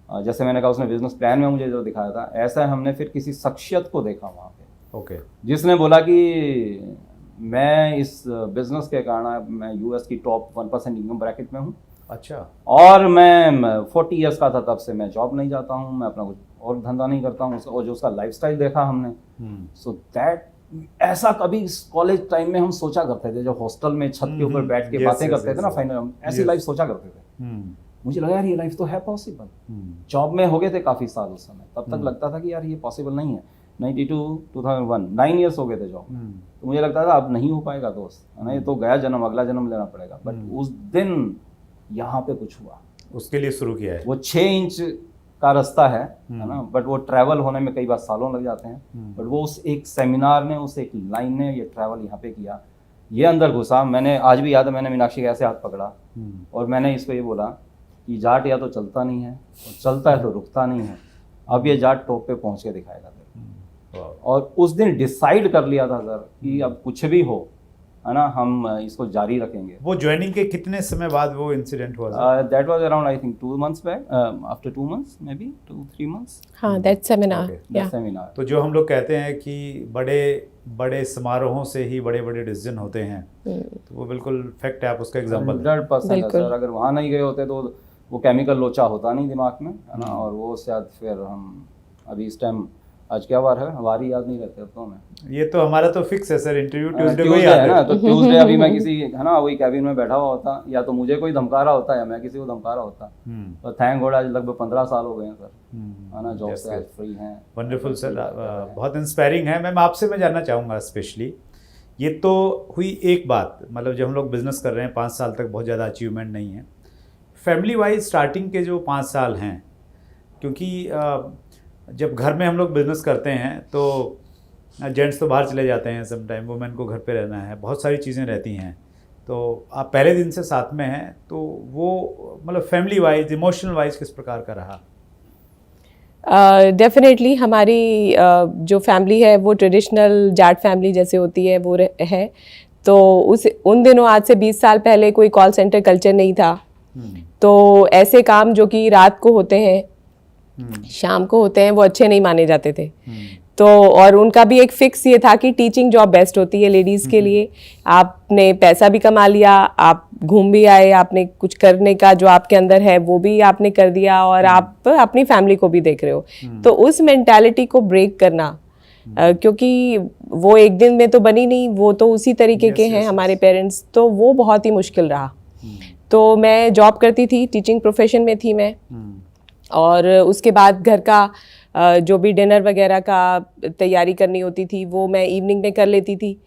जैसे मैंने कहा उसने बिजनेस प्लान में मुझे जो दिखाया था, ऐसा हमने फिर किसी शख्सियत को देखा वहाँ पे, ओके, जिसने जिसने बोला कि मैं इस बिजनेस के कारण मैं US की टॉप 1% इनकम ब्रैकेट में हूँ। अच्छा। और मैं 40 ईयर्स का था तब से मैं जॉब नहीं जाता हूँ, मैं अपना कुछ और धंधा नहीं करता हूँ। और जो उसका लाइफस्टाइल देखा हमने, सो दैट, ऐसा कभी कॉलेज टाइम में हम सोचा करते थे, जो हॉस्टल में छत के ऊपर बैठ के बातें करते थे ना, फाइनल हम ऐसी लाइफ सोचा करते थे। मुझे लगा यार ये लाइफ तो है पॉसिबल। जॉब में हो गए थे काफ़ी साल उस समय, तब तक लगता था कि यार ये पॉसिबल नहीं है। 92 2001 9 ईयर्स हो गए थे जॉब में, तो मुझे लगता था अब नहीं हो पाएगा दोस्त, है ना, ये तो गया जन्म, अगला जन्म लेना पड़ेगा। बट उस दिन यहाँ पे कुछ हुआ, उसके लिए शुरू किया है। वो 6 इंच का रास्ता है ना, बट वो ट्रैवल होने में कई बार सालों लग जाते हैं। बट वो उस एक सेमिनार ने, उस एक लाइन ने ये ट्रैवल यहाँ पे किया, ये अंदर घुसा। मैंने आज भी याद है, मैंने मीनाक्षी का ऐसे हाथ पकड़ा और मैंने इसको ये बोला कि जाट या तो चलता नहीं है, और चलता है तो रुकता नहीं है, अब ये जाट टॉप पे पहुँच के दिखाएगा। और उस दिन डिसाइड कर लिया था सर कि अब कुछ भी हो, है ना, हम इसको जारी रखेंगे। वो ज्वाइनिंग के कितने समय बाद वो इंसिडेंट हुआ? That was around I think 2 months back, after 2 months may be 2-3 months। हाँ, दैट सेमिनार, या सेमिनार। तो जो हम लोग कहते हैं कि बड़े बड़े समारोहों से ही बड़े बड़े डिसीजन होते हैं, तो वो बिल्कुल फैक्ट है, आप उसका एग्जांपल 100% है सर। अगर वहाँ नहीं गए होते तो वो केमिकल लोचा होता नहीं दिमाग में, है ना, और वो शायद फिर हम अभी इस टाइम, आज क्या बार है, हमारी याद नहीं रहते अब तो हमें। ये तो हमारा तो फिक्स है सर, इंटरव्यू ट्यूसडे को ही है ना, तो ट्यूसडे अभी मैं किसी, है ना, वही कैबिन में बैठा हुआ होता, या तो मुझे कोई धमका रहा होता या मैं किसी को धमका रहा होता। तो थैंक गॉड आज लगभग 15 साल हो गए हैं सर, है ना, जॉब से आज फ्री हैं। वंडरफुल सर, बहुत इंस्पायरिंग है। मैम आपसे मैं जानना चाहूँगा स्पेशली, ये तो हुई एक बात, मतलब जब हम लोग बिजनेस कर रहे हैं 5 साल तक बहुत ज़्यादा अचीवमेंट नहीं है। फैमिली वाइज स्टार्टिंग के जो 5 साल हैं, क्योंकि जब घर में हम लोग बिजनेस करते हैं तो जेंट्स तो बाहर चले जाते हैं, सम टाइम वुमेन को घर पे रहना है, बहुत सारी चीज़ें रहती हैं, तो आप पहले दिन से साथ में हैं, तो वो मतलब फैमिली वाइज, इमोशनल वाइज किस प्रकार का रहा? डेफिनेटली हमारी जो फैमिली है वो ट्रेडिशनल जाट फैमिली जैसे होती है वो है। तो उन दिनों, आज से 20 साल पहले, कोई कॉल सेंटर कल्चर नहीं था। तो ऐसे काम जो कि रात को होते हैं, शाम को होते हैं, वो अच्छे नहीं माने जाते थे। तो और उनका भी एक फिक्स ये था कि टीचिंग जॉब बेस्ट होती है लेडीज़ के लिए। आपने पैसा भी कमा लिया, आप घूम भी आए, आपने कुछ करने का जो आपके अंदर है वो भी आपने कर दिया, और आप अपनी फैमिली को भी देख रहे हो। तो उस मेंटालिटी को ब्रेक करना, क्योंकि वो एक दिन में तो बनी नहीं, वो तो उसी तरीके के हैं हमारे पेरेंट्स, तो वो बहुत ही मुश्किल रहा। तो मैं जॉब करती थी, टीचिंग प्रोफेशन में थी मैं, और उसके बाद घर का जो भी डिनर वगैरह का तैयारी करनी होती थी वो मैं इवनिंग में कर लेती थी।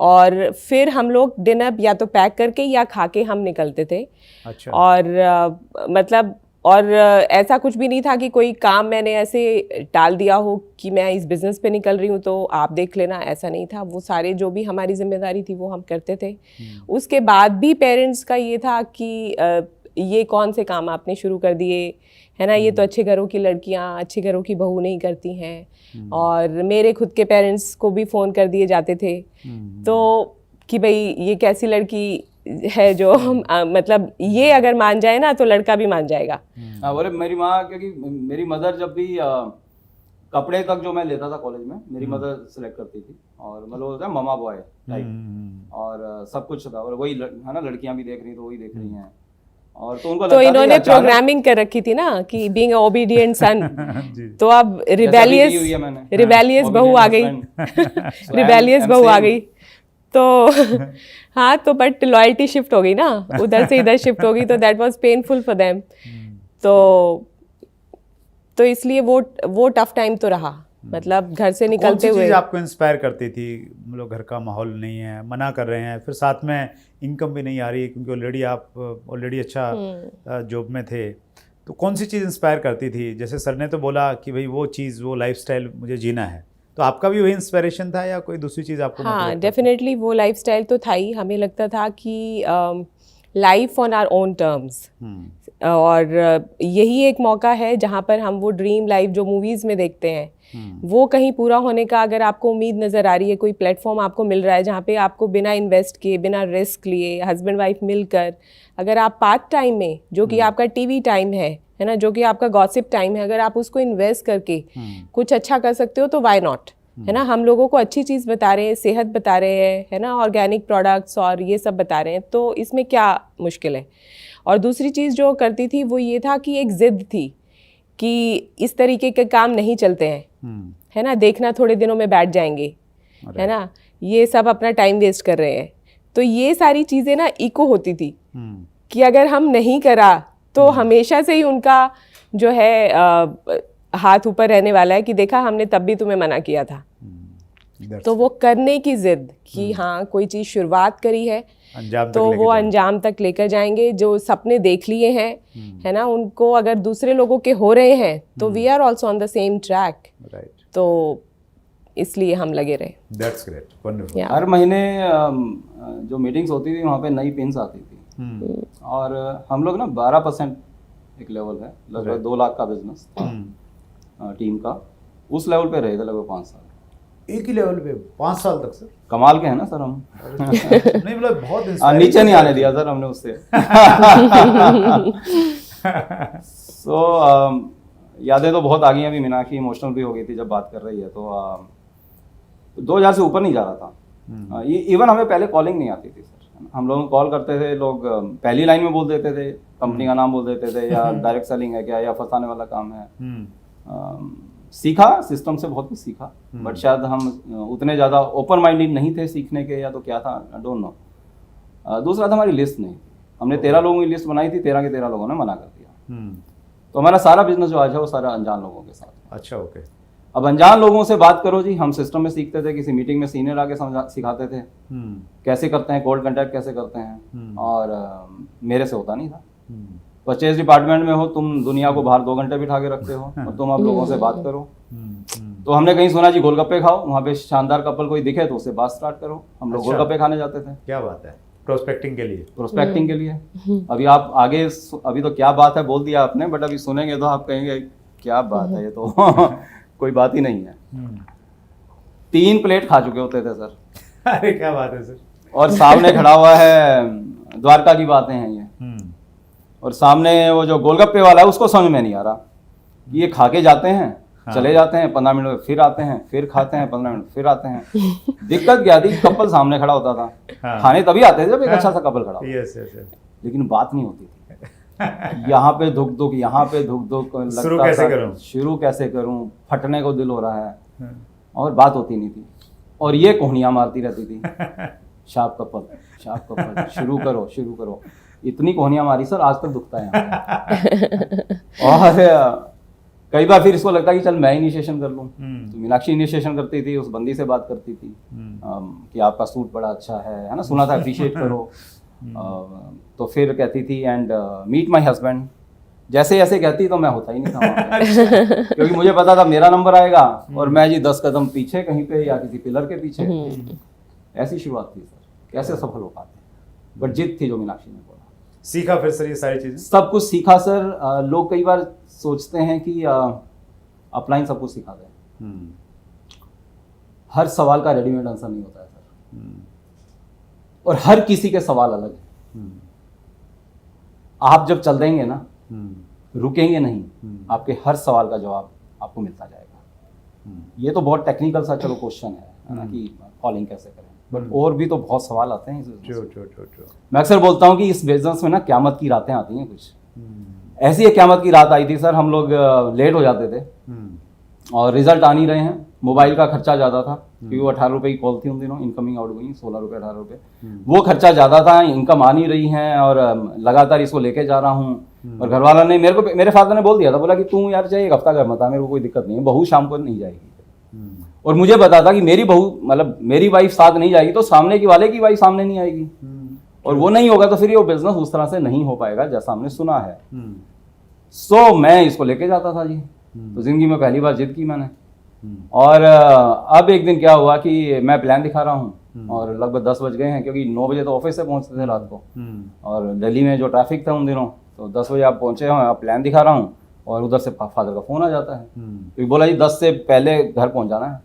और फिर हम लोग डिनर या तो पैक करके या खा के हम निकलते थे। अच्छा। और मतलब और ऐसा कुछ भी नहीं था कि कोई काम मैंने ऐसे टाल दिया हो कि मैं इस बिज़नेस पे निकल रही हूँ तो आप देख लेना, ऐसा नहीं था। वो सारे जो भी हमारी जिम्मेदारी थी वो हम करते थे। उसके बाद भी पेरेंट्स का ये था कि ये कौन से काम आपने शुरू कर दिए, है ना, ये तो अच्छे घरों की लड़कियां, अच्छे घरों की बहू नहीं करती हैं। और मेरे खुद के पेरेंट्स को भी फ़ोन कर दिए जाते थे तो कि भाई ये कैसी लड़की है जो मतलब ये अगर मान जाए ना तो लड़का भी मान जाएगा। बोले मेरी माँ, क्योंकि मेरी मदर जब भी कपड़े तक जो मैं लेता था कॉलेज में, मेरी मदर सेलेक्ट करती थी, और मतलब होता है ममा बॉय टाइप, और सब कुछ था, और वही है ना, लड़कियां भी देख रही तो वही देख रही हैं, और तो उनको तो इन्होंने प्रोग्रामिंग कर रखी थी ना कि बीइंग ओबीडिएंट सन, तो अब रिबेलियस बहू आ गई रिबेलियस बहू आ गई तो हाँ, तो बट लॉयल्टी शिफ्ट हो गई ना, उधर से इधर शिफ्ट हो गई, तो that was painful for them. तो इसलिए वो टफ टाइम तो रहा, मतलब घर से निकलते हुए। कौन सी चीज़ आपको इंस्पायर करती थी? मतलब घर का माहौल नहीं है, मना कर रहे हैं, फिर साथ में इनकम भी नहीं आ रही है क्योंकि ऑलरेडी आप ऑलरेडी अच्छा जॉब में थे, तो कौन सी चीज़ इंस्पायर करती थी? जैसे सर ने तो बोला कि भाई वो चीज़, वो लाइफस्टाइल मुझे जीना है, तो आपका भी वही इंस्पिरेशन था या कोई दूसरी चीज़ आपको? हाँ, डेफिनेटली वो लाइफस्टाइल तो था ही। हमें लगता था कि life on our own terms, और यही एक मौका है जहाँ पर हम वो ड्रीम लाइफ जो मूवीज़ में देखते हैं वो कहीं पूरा होने का अगर आपको उम्मीद नज़र आ रही है, कोई प्लेटफॉर्म आपको मिल रहा है जहाँ पे आपको बिना इन्वेस्ट किए, बिना रिस्क लिए, हस्बैंड वाइफ मिलकर, अगर आप पार्ट टाइम में, जो कि आपका टीवी टाइम है ना, जो कि आपका गॉसिप टाइम है, अगर आप उसको इन्वेस्ट करके कुछ अच्छा कर सकते हो तो वाई नॉट, है ना। हम लोगों को अच्छी चीज़ बता रहे हैं, सेहत बता रहे हैं, है ना, ऑर्गेनिक प्रोडक्ट्स और ये सब बता रहे हैं, तो इसमें क्या मुश्किल है। और दूसरी चीज़ जो करती थी वो ये था कि एक ज़िद थी कि इस तरीके के काम नहीं चलते हैं, है ना, देखना थोड़े दिनों में बैठ जाएंगे, है ना, ये सब अपना टाइम वेस्ट कर रहे हैं। तो ये सारी चीज़ें ना इको होती थी कि अगर हम नहीं करा तो हमेशा से ही उनका जो है हाथ ऊपर रहने वाला है कि देखा हमने तब भी तुम्हें मना किया था। तो वो करने की जिद कि हाँ कोई चीज़ शुरुआत करी है तो वो अंजाम तक लेकर जाएंगे, जो सपने देख लिए हैं, है ना, उनको अगर दूसरे लोगों के हो रहे हैं तो we are also on the same track, तो इसलिए हम लगे रहे। That's great, wonderful. हर महीने जो मीटिंग्स होती थी वहाँ पे नई पिन्स आती थी, और हम लोग ना 12% एक लेवल है, लगभग 2 लाख का बिजनेस टीम का, उस लेवल पे रहे थे लगभग 5 साल। एक ही लेवल पे 5 साल तक? सर कमाल के हैं ना सर हम। नहीं मतलब बहुत नीचे नहीं आने दिया सर हमने उससे। सो यादें तो बहुत आ गई हैं अभी। मीनाक्षी इमोशनल भी हो गई थी जब बात कर रही है, तो 2000 से ऊपर नहीं जा रहा था। इवन हमें पहले कॉलिंग नहीं आती थी सर, हम लोग कॉल करते थे, लोग पहली लाइन में बोल देते थे, कंपनी का नाम बोल देते थे, या डायरेक्ट सेलिंग है क्या, या फंसाने वाला काम है। सीखा, सिस्टम से बहुत कुछ सीखा, बट शायद हम उतने ज़्यादा ओपन माइंडेड नहीं थे सीखने के, या तो क्या था, आई डोंट नो। दूसरा था हमारी लिस्ट नहीं थी। हमने 13 लोगों की लिस्ट बनाई थी, 13 के 13 लोगों ने मना कर दिया। तो हमारा सारा बिजनेस जो आज है वो सारा अनजान लोगों के साथ। अच्छा, ओके। अब अनजान लोगों से बात करो जी, हम सिस्टम में सीखते थे, किसी मीटिंग में सीनियर आके सिखाते थे कैसे करते हैं, कोल्ड कंटैक्ट कैसे करते हैं, और मेरे से होता नहीं था। परचेज डिपार्टमेंट में हो तुम, दुनिया को बाहर 2 घंटे बिठा के रखते हो, और तुम आप लोगों से बात करो। तो हमने कहीं सुना जी गोलगप्पे खाओ, वहाँ पे शानदार कपल कोई दिखे तो उससे बात स्टार्ट करो। हम लोग गोलगप्पे खाने जाते थे। क्या बात है, प्रोस्पेक्टिंग के लिए। प्रोस्पेक्टिंग के लिए। अभी आप आगे, अभी तो क्या बात है बोल दिया आपने, बट अभी सुनेंगे तो आप कहेंगे क्या बात है, ये तो कोई बात ही नहीं है। 3 प्लेट खा चुके होते थे सर। अरे क्या बात है सर। और सामने खड़ा हुआ है, द्वारका की बातें हैं ये, और सामने वो जो गोलगप्पे वाला है उसको समझ में नहीं आ रहा। ये खा के जाते हैं, चले जाते हैं, 15 मिनट में फिर आते हैं, फिर खाते हैं, 15 मिनट फिर आते हैं। दिक्कत क्या थी, कपल सामने खड़ा होता था। खाने तभी आते थे जब एक अच्छा सा कपल खड़ा होता, लेकिन बात नहीं होती थी। यहाँ पे धुक धुक, यहाँ पे धुक धुक, शुरू कैसे करूँ, फटने को दिल हो रहा है, और बात होती नहीं थी। और ये कोहनियाँ मारती रहती थी, शार्प कपल, शुरू करो। इतनी कोहनियाँ मारी सर, आज तक दुखता है। और कई बार फिर इसको लगता है कि चल मैं इनिशिएशन कर लूँ। तो मीनाक्षी इनिशिएशन करती थी, उस बंदी से बात करती थी कि आपका सूट बड़ा अच्छा है ना, सुना था, अप्रिशिएट करो। तो फिर कहती थी एंड मीट माय हस्बैंड। जैसे ऐसे कहती तो मैं होता ही नहीं था वहाँ पे। क्योंकि मुझे पता था मेरा नंबर आएगा और मैं जी 10 कदम पीछे कहीं पे, या किसी पिलर के पीछे। ऐसी शुरुआत थी सर। कैसे सफल हो पाते, बट जिद थी जो मीनाक्षी ने बोला। सीखा फिर सर ये सारी चीजें? सब कुछ सीखा सर। लोग कई बार सोचते हैं कि अपलाइन सब कुछ सिखा दें। हर सवाल का रेडीमेड आंसर नहीं होता है सर, और हर किसी के सवाल अलग है। आप जब चल देंगे ना, रुकेंगे नहीं, आपके हर सवाल का जवाब आपको मिलता जाएगा। ये तो बहुत टेक्निकल सा चलो क्वेश्चन है ना, कि कॉलिंग कैसे करें, बट और भी तो बहुत सवाल आते हैं इस business में। मैं अक्सर बोलता हूँ कि इस बिजनेस में ना क्यामत की रातें आती हैं कुछ। ऐसी एक क्यामत की रात आई थी सर, हम लोग लेट हो जाते थे और रिजल्ट आ नहीं रहे हैं। मोबाइल का खर्चा ज़्यादा था, क्योंकि वो 18 रुपये की कॉल थी उन दिनों, इनकमिंग आउटगोइंग 16 रुपये 18 रुपये, वो खर्चा ज़्यादा था, इनकम आ नहीं रही है, और लगातार इसको लेके जा रहा हूँ। और घर वाला ने मेरे फादर ने बोल दिया था, बोला कि तू यार चाहे एक हफ्ता घर मत आ, मेरे को कोई दिक्कत नहीं है, बहू शाम को नहीं जाएगी। और मुझे पता था कि मेरी बहू मतलब मेरी वाइफ साथ नहीं जाएगी तो सामने की वाले की वाइफ सामने नहीं आएगी, और वो नहीं होगा तो फिर ये बिजनेस उस तरह से नहीं हो पाएगा जैसा हमने सुना है। सो मैं इसको लेके जाता था जी। तो जिंदगी में पहली बार जिद की मैंने। और अब एक दिन क्या हुआ कि मैं प्लान दिखा रहा हूँ और लगभग 10 बज गए हैं, क्योंकि 9 बजे तो ऑफिस से पहुँचते थे रात को, और दिल्ली में जो ट्रैफिक था उन दिनों, तो 10 बजे आप पहुँचे हैं, आप प्लान दिखा रहा हूँ, और उधर से फादर का फ़ोन आ जाता है, क्योंकि बोला जी 10 से पहले घर पहुँच जाना है।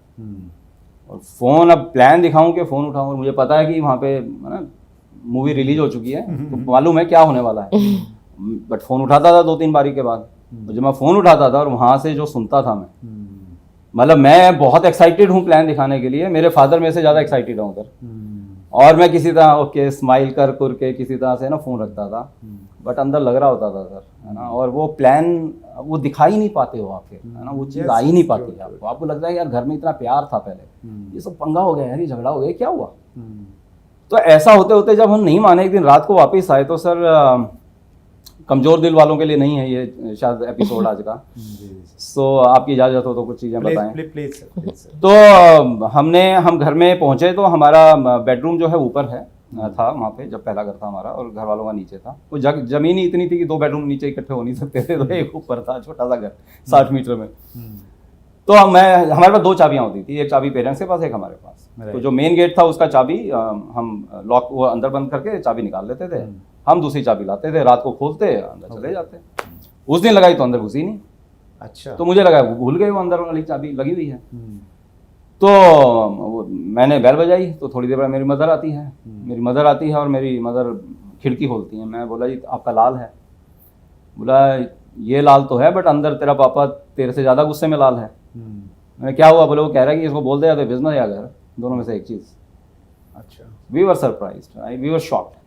और फ़ोन, अब प्लान दिखाऊं कि फ़ोन उठाऊं, और मुझे पता है कि वहाँ पे ना मूवी रिलीज हो चुकी है, तो मालूम है क्या होने वाला है, बट फ़ोन उठाता था 2-3 बारी के बाद। जब मैं फ़ोन उठाता था और वहाँ से जो सुनता था मैं, मतलब मैं बहुत एक्साइटेड हूँ प्लान दिखाने के लिए, मेरे फादर मेरे से ज़्यादा एक्साइटेड हूँ उधर, और मैं किसी तरह ओके स्माइल कर के किसी तरह से ना फ़ोन रखता था, बट अंदर लग रहा होता था सर, है ना। और वो प्लान वो दिखा ही नहीं पाते हो आप, है ना, वो चीज़ आ ही नहीं पाती है आपको लगता है यार घर में इतना प्यार था पहले, ये सब पंगा हो गया यार, ये झगड़ा हो गया, क्या हुआ। तो ऐसा होते होते जब हम नहीं माने, एक दिन रात को वापस आए, तो सर कमज़ोर दिल वालों के लिए नहीं है ये शायद एपिसोड आज का। सो आपकी इजाज़त हो तो कुछ चीज़ें बताएं। प्लीज। तो हम घर में पहुंचे, तो हमारा बेडरूम जो है ऊपर है था वहाँ पे, जब पहला घर था हमारा, और घर वालों का नीचे था। वो जमीन ही इतनी थी कि 2 बेडरूम नीचे इकट्ठे हो नहीं सकते थे, तो एक ऊपर था छोटा सा घर 60 मीटर में। तो हमारे पास 2 चाबियाँ होती थी, एक चाबी पेरेंट्स के पास, एक हमारे पास। तो जो मेन गेट था उसका चाबी हम लॉक वो अंदर बंद करके चाबी निकाल लेते थे, हम दूसरी चाबी लाते थे, रात को खोलते अंदर चले जाते। उस दिन लगाई तो अंदर घुसी नहीं। अच्छा। तो मुझे लगा भूल गए वो अंदर वाली चाबी लगी हुई है। तो मैंने बेल बजाई, तो थोड़ी देर बाद मेरी मदर आती है, और मेरी मदर खिड़की खोलती है। मैं बोला जी आपका लाल है। बोला ये लाल तो है, बट अंदर तेरा पापा तेरे से ज़्यादा गुस्से में लाल है। मैंने क्या हुआ? बोले वो कह रहा है कि इसको बोल दे या तो बिजनेस या घर, दोनों में से एक चीज़। अच्छा। We were surprised, we were shocked.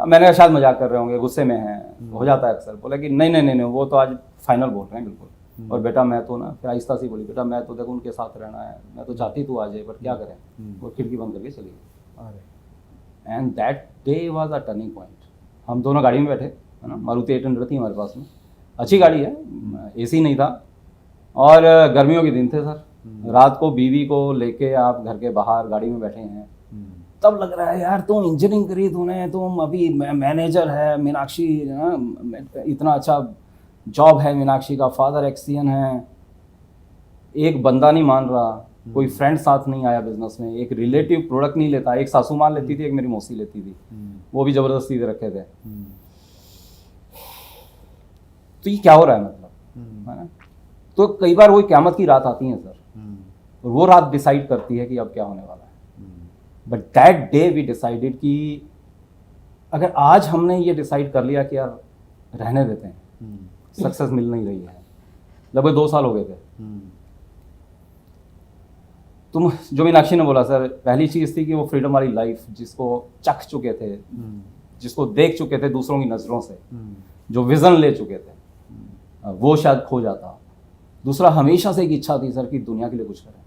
मैंने शायद मजाक कर रहे होंगे, गुस्से में हैं, हो जाता है अक्सर। बोला कि नहीं वो तो आज फाइनल बोल रहे हैं बिल्कुल। और बेटा मैं तो ना, फिर आहिस्ता सी बोली, बेटा मैं तो देखो उनके साथ रहना है, मैं तो चाहती तू आ जाए, बट क्या करें। वो खिड़की बंद करके चली गई। And that day was a turning point. हम दोनों गाड़ी में बैठे, है ना, मारुति 800 थी हमारे पास में, अच्छी गाड़ी है, AC नहीं था, और गर्मियों के दिन थे सर। रात को बीवी को लेके आप घर के बाहर गाड़ी में बैठे हैं, तब लग रहा है यार तुम इंजीनियरिंग करी तूने, तुम अभी मैनेजर है, मीनाक्षी इतना अच्छा जॉब है मीनाक्षी का, फादर एक्सीएन है, एक बंदा नहीं मान रहा, कोई फ्रेंड साथ नहीं आया बिजनेस में, एक रिलेटिव प्रोडक्ट नहीं लेता, एक सासू माँ लेती थी, एक मेरी मौसी लेती थी, वो भी जबरदस्ती से रखे थे। तो ये क्या हो रहा है मतलब, है ना। तो कई बार वो क़यामत की रात आती है सर, और वो रात डिसाइड करती है कि अब क्या होने वाला है। But that day we decided कि अगर आज हमने ये डिसाइड कर लिया कि यार रहने देते हैं, सक्सेस मिल नहीं रही है, लगभग 2 साल हो गए थे। तुम जो मीनाक्षी ने बोला सर, पहली चीज़ थी कि वो फ्रीडम वाली लाइफ जिसको चख चुके थे, जिसको देख चुके थे दूसरों की नज़रों से, जो विज़न ले चुके थे, वो शायद खो जाता। दूसरा, हमेशा से एक इच्छा थी सर कि दुनिया के लिए कुछ करें,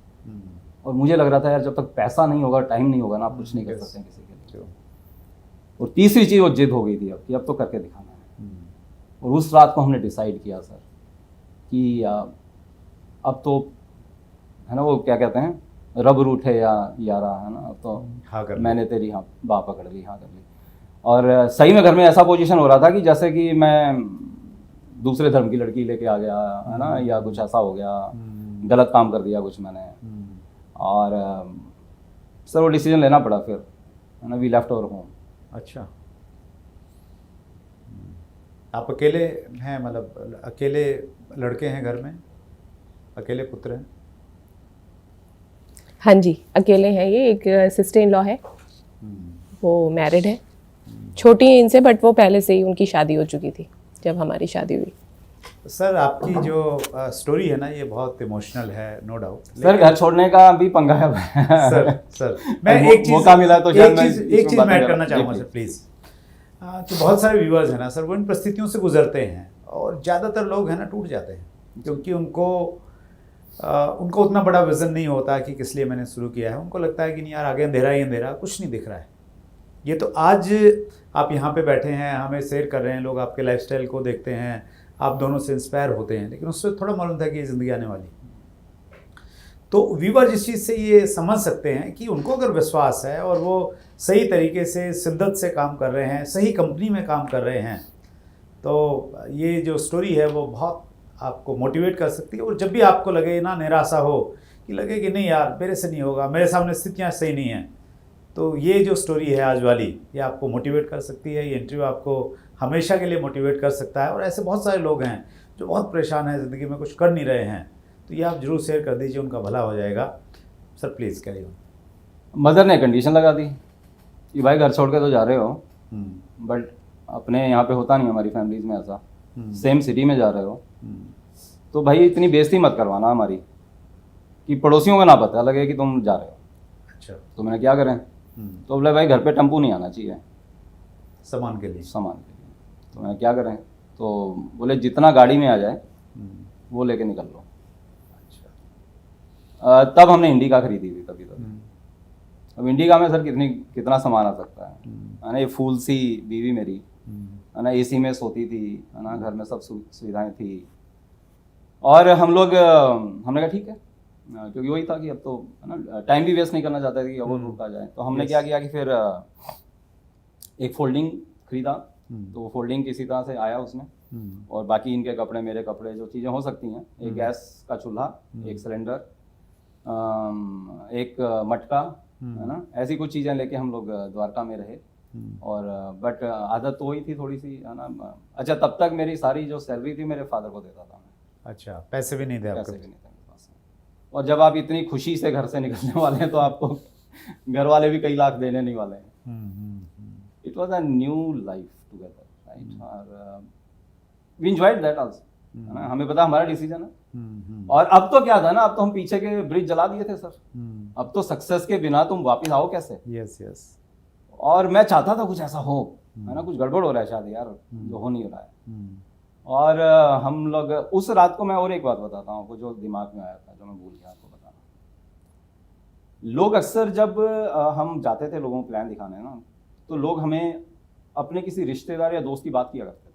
और मुझे लग रहा था यार जब तक पैसा नहीं होगा, टाइम नहीं होगा ना, आप कुछ नहीं कर सकते किसी के लिए। और तीसरी चीज़ वो जिद हो गई थी अब कि अब तो करके दिखाना है। और उस रात को हमने डिसाइड किया सर कि अब तो, है ना, वो क्या कहते हैं, रब रूठे या यारा, है ना, तो हाँ मैंने तेरी हाँ बाह पकड़ ली, हाँ कर ली। और सही में घर में ऐसा पोजीशन हो रहा था कि जैसे कि मैं दूसरे धर्म की लड़की लेके आ गया, है ना, या कुछ ऐसा हो गया, गलत काम कर दिया कुछ मैंने। और सर वो डिसीजन लेना पड़ा फिर, है ना, वी लेफ्ट अवर होम। अच्छा। आप अकेले हैं, मतलब अकेले लड़के हैं घर में, अकेले पुत्र हैं? हाँ जी, अकेले हैं ये, एक सिस्टर इन लॉ है, वो मैरिड है, छोटी है इनसे, बट वो पहले से ही उनकी शादी हो चुकी थी जब हमारी शादी हुई। सर आपकी जो स्टोरी है ना ये बहुत इमोशनल है, नो डाउट। सर घर छोड़ने का भी पंगा है सर मैं अब एक चीज मौका मिला तो शायद मैं एक चीज बातें मैं ऐड करूं। करना जी, चाहूँगा please। Sir please. तो बहुत सारे व्यूअर्स हैं ना सर, वो इन परिस्थितियों से गुजरते हैं और ज़्यादातर लोग हैं ना टूट जाते हैं, क्योंकि उनको उतना बड़ा विज़न नहीं होता कि किस लिए मैंने शुरू किया है। उनको लगता है कि नहीं यार आगे अंधेरा ही अंधेरा, कुछ नहीं दिख रहा है। ये तो आज आप यहाँ पे बैठे हैं, हमें शेयर कर रहे हैं, लोग आपके लाइफस्टाइल को देखते हैं, आप दोनों से इंस्पायर होते हैं, लेकिन उससे थोड़ा मालूम था कि ये ज़िंदगी आने वाली। तो व्यूअर जिस चीज़ से ये समझ सकते हैं कि उनको अगर विश्वास है और वो सही तरीके से शिद्दत से काम कर रहे हैं, सही कंपनी में काम कर रहे हैं, तो ये जो स्टोरी है वो बहुत आपको मोटिवेट कर सकती है। और जब भी आपको लगे ना निराशा हो, कि लगे कि नहीं यार मेरे से नहीं होगा, मेरे सामने स्थितियाँ सही नहीं हैं, तो ये जो स्टोरी है आज वाली, ये आपको मोटिवेट कर सकती है। ये इंटरव्यू आपको हमेशा के लिए मोटिवेट कर सकता है। और ऐसे बहुत सारे लोग हैं जो बहुत परेशान हैं, ज़िंदगी में कुछ कर नहीं रहे हैं, तो ये आप जरूर शेयर कर दीजिए, उनका भला हो जाएगा। Sir please carry on. Mother ने कंडीशन लगा दी कि भाई घर छोड़ के तो जा रहे हो, बट अपने यहाँ पे होता नहीं, हमारी फैमिलीज में ऐसा, सेम सिटी में जा रहे हो, तो भाई इतनी बेइज्जती मत करवाना हमारी कि पड़ोसियों का ना पता लगे कि तुम जा रहे हो। अच्छा। तो मैंने क्या करें, तो बोले भाई घर पे टेम्पू नहीं आना चाहिए सामान के लिए। तो मैंने क्या करें, तो बोले जितना गाड़ी में आ जाए वो लेके निकल लो। अच्छा। तब हमने इंडिका खरीदी थी तभी। अब इंडिका में सर कितना सामान आ सकता है ना। ये फूल सी बीवी मेरी है ना, एसी में सोती थी है ना, घर में सब सुविधाएं थी। और हम लोग हमने कहा ठीक है, क्योंकि वही था कि अब तो है ना टाइम भी वेस्ट नहीं करना चाहते थे कि अब रुक आ जाए। तो हमने क्या किया कि फिर एक फोल्डिंग खरीदा, तो वो फोल्डिंग किसी तरह से आया उसमें, और बाकी इनके कपड़े, मेरे कपड़े, जो चीज़ें हो सकती हैं, एक गैस का चूल्हा, एक सिलेंडर, एक मटका, है ना, ऐसी कुछ चीज़ें लेके हम लोग द्वारका में रहे। और बट आदत तो वही थी थोड़ी सी, है ना। अच्छा, तब तक मेरी सारी जो सैलरी थी मेरे फादर को देता था मैं। अच्छा, पैसे भी नहीं थे आपके? पैसे भी नहीं थे मेरे पास। और जब आप इतनी खुशी से घर से निकलने वाले हैं तो आपको घर वाले भी कई लाख देने नहीं वाले हैं। It was a new life together, right. और वी एंजॉयड दैट आल्सो, है ना। हमें पता हमारा डिसीजन है। और अब तो क्या था ना, अब तो हम पीछे के ब्रिज जला दिए थे सर। अब तो सक्सेस के बिना तुम वापस आओ कैसे? Yes yes. और मैं चाहता था कुछ ऐसा हो, है ना, कुछ गड़बड़ हो रहा है शायद यार, जो हो नहीं रहा है। और हम लोग उस रात को, मैं और एक बात बताता हूँ आपको जो दिमाग में आया था, जो मैं भूल गया आपको बताना। लोग अक्सर जब हम जाते थे लोगों को प्लान दिखाने ना, तो लोग हमें अपने किसी रिश्तेदार या दोस्त की बात किया करते थे।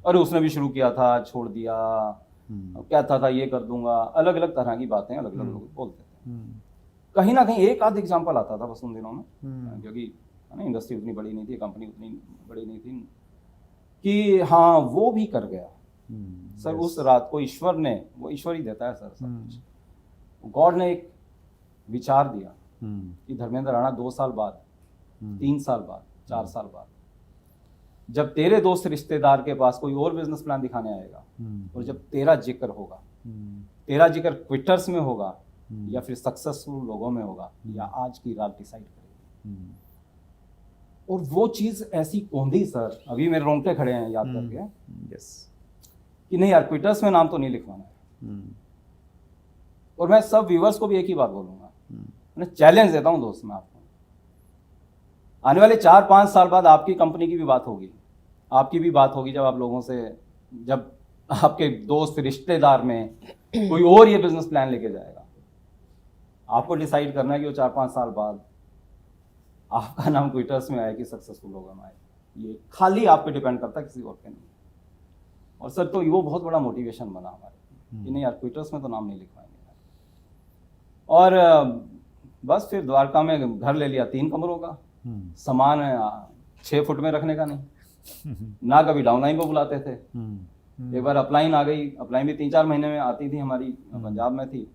अरे उसने भी शुरू किया था, छोड़ दिया, कहता था ये कर दूंगा, अलग अलग तरह की बातें अलग अलग लोग बोलते थे। कहीं ना कहीं एक आध एग्जाम्पल आता था बस उन दिनों में, क्योंकि है ना इंडस्ट्री उतनी बड़ी नहीं थी, कंपनी उतनी बड़ी नहीं थी, कि हाँ वो भी कर गया। सर उस रात को ईश्वर ने, वो ईश्वर ही देता है सर सब कुछ, गॉड ने एक विचार दिया कि धर्मेंद्र राणा 2 साल बाद, 3 साल बाद, 4 साल बाद, जब तेरे दोस्त रिश्तेदार के पास कोई और बिजनेस प्लान दिखाने आएगा, और जब तेरा जिक्र होगा, तेरा जिक्र क्विटर्स में होगा या फिर सक्सेसफुल लोगों में होगा, या आज की रात डिसाइड करेगी। और वो चीज ऐसी कौंधी सर, अभी मेरे रोंगटे खड़े हैं याद करके, यस, कि नहीं यार क्विटर्स में नाम तो नहीं लिखवाना है। और मैं सब व्यूअर्स को भी एक ही बात बोलूंगा, मैं चैलेंज देता हूं दोस्त, मैं आपको, आने वाले 4-5 साल बाद आपकी कंपनी की भी बात होगी, आपकी भी बात होगी, जब आप लोगों से, जब आपके दोस्त रिश्तेदार में कोई और ये बिजनेस प्लान लेके जाएगा, आपको डिसाइड करना है कि वो 4-5 साल बाद आपका नाम ट्विटर्स में आए कि सक्सेसफुल होगा में आए। ये खाली आप पे डिपेंड करता है, किसी और पे नहीं। और सर तो वो बहुत बड़ा मोटिवेशन बना हमारे कि नहीं यार ट्विटर्स में तो नाम नहीं लिखवाएंगे। और बस फिर द्वारका में घर ले लिया 3 कमरों का, सामान 6 फुट में रखने का नहीं, ना कभी डाउनलाइन को बुलाते थे। एक बार अपलाइन आ गई, अपलाइन भी 3-4 महीने में आती थी हमारी, पंजाब में थी,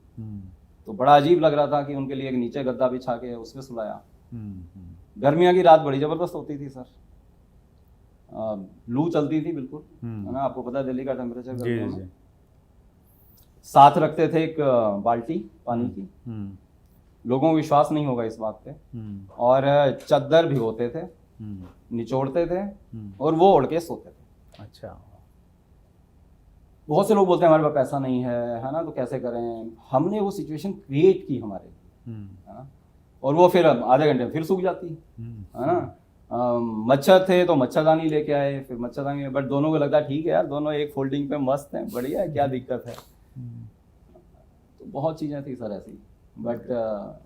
तो बड़ा अजीब लग रहा था कि उनके लिए एक नीचे गद्दा बिछा के उसमें सुलाया। गर्मियों की रात बड़ी जबरदस्त होती थी सर, लू चलती थी बिल्कुल, है ना, आपको पता है दिल्ली का टेम्परेचर जी गर्मियों जी में। साथ रखते थे एक बाल्टी पानी की, लोगों को विश्वास नहीं होगा इस बात पे, और चद्दर भिगोते थे, निचोड़ते थे और वो ओढ़ के सोते थे। अच्छा। बहुत से लोग बोलते हैं हमारे पास पैसा नहीं है ना, तो कैसे करें। हमने वो सिचुएशन क्रिएट की हमारे लिए, है ना, और वो फिर आधे घंटे में फिर सूख जाती है ना। मच्छर थे तो मच्छरदानी लेके आए, फिर मच्छरदानी, बट दोनों को लगता है ठीक है यार, दोनों एक फोल्डिंग पे मस्त हैं, बढ़िया है, क्या दिक्कत है। तो बहुत चीज़ें थी सर ऐसी, बट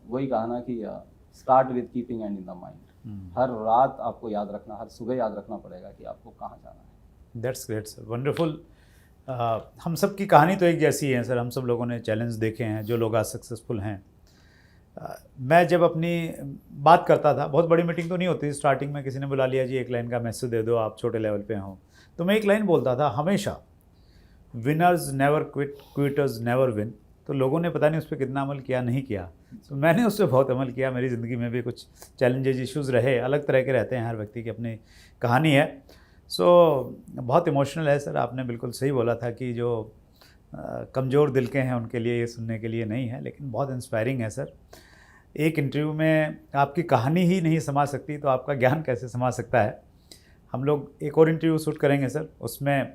वही कहा ना कि start with keeping end in the mind. हर रात आपको याद रखना, हर सुबह याद रखना पड़ेगा कि आपको कहाँ जाना है। That's great sir, wonderful. हम सब की कहानी तो एक जैसी है सर, हम सब लोगों ने चैलेंज देखे हैं, जो लोग आज सक्सेसफुल हैं। मैं जब अपनी बात करता था, बहुत बड़ी मीटिंग तो नहीं होती, स्टार्टिंग में किसी ने बुला लिया, जी एक लाइन का मैसेज दे दो, आप छोटे लेवल पे हो, तो मैं एक लाइन बोलता था हमेशा, winners never quit, quitters never win. तो लोगों ने पता नहीं उस पर कितना अमल किया, नहीं किया। तो मैंने उस पर बहुत अमल किया। मेरी ज़िंदगी में भी कुछ चैलेंजेस, इश्यूज़ रहे, अलग तरह के रहते हैं, हर व्यक्ति की अपनी कहानी है। सो बहुत इमोशनल है सर, आपने बिल्कुल सही बोला था कि जो कमज़ोर दिल के हैं उनके लिए ये सुनने के लिए नहीं है, लेकिन बहुत इंस्पायरिंग है सर। एक इंटरव्यू में आपकी कहानी ही नहीं समा सकती तो आपका ज्ञान कैसे समा सकता है। हम लोग एक और इंटरव्यू शूट करेंगे सर, उसमें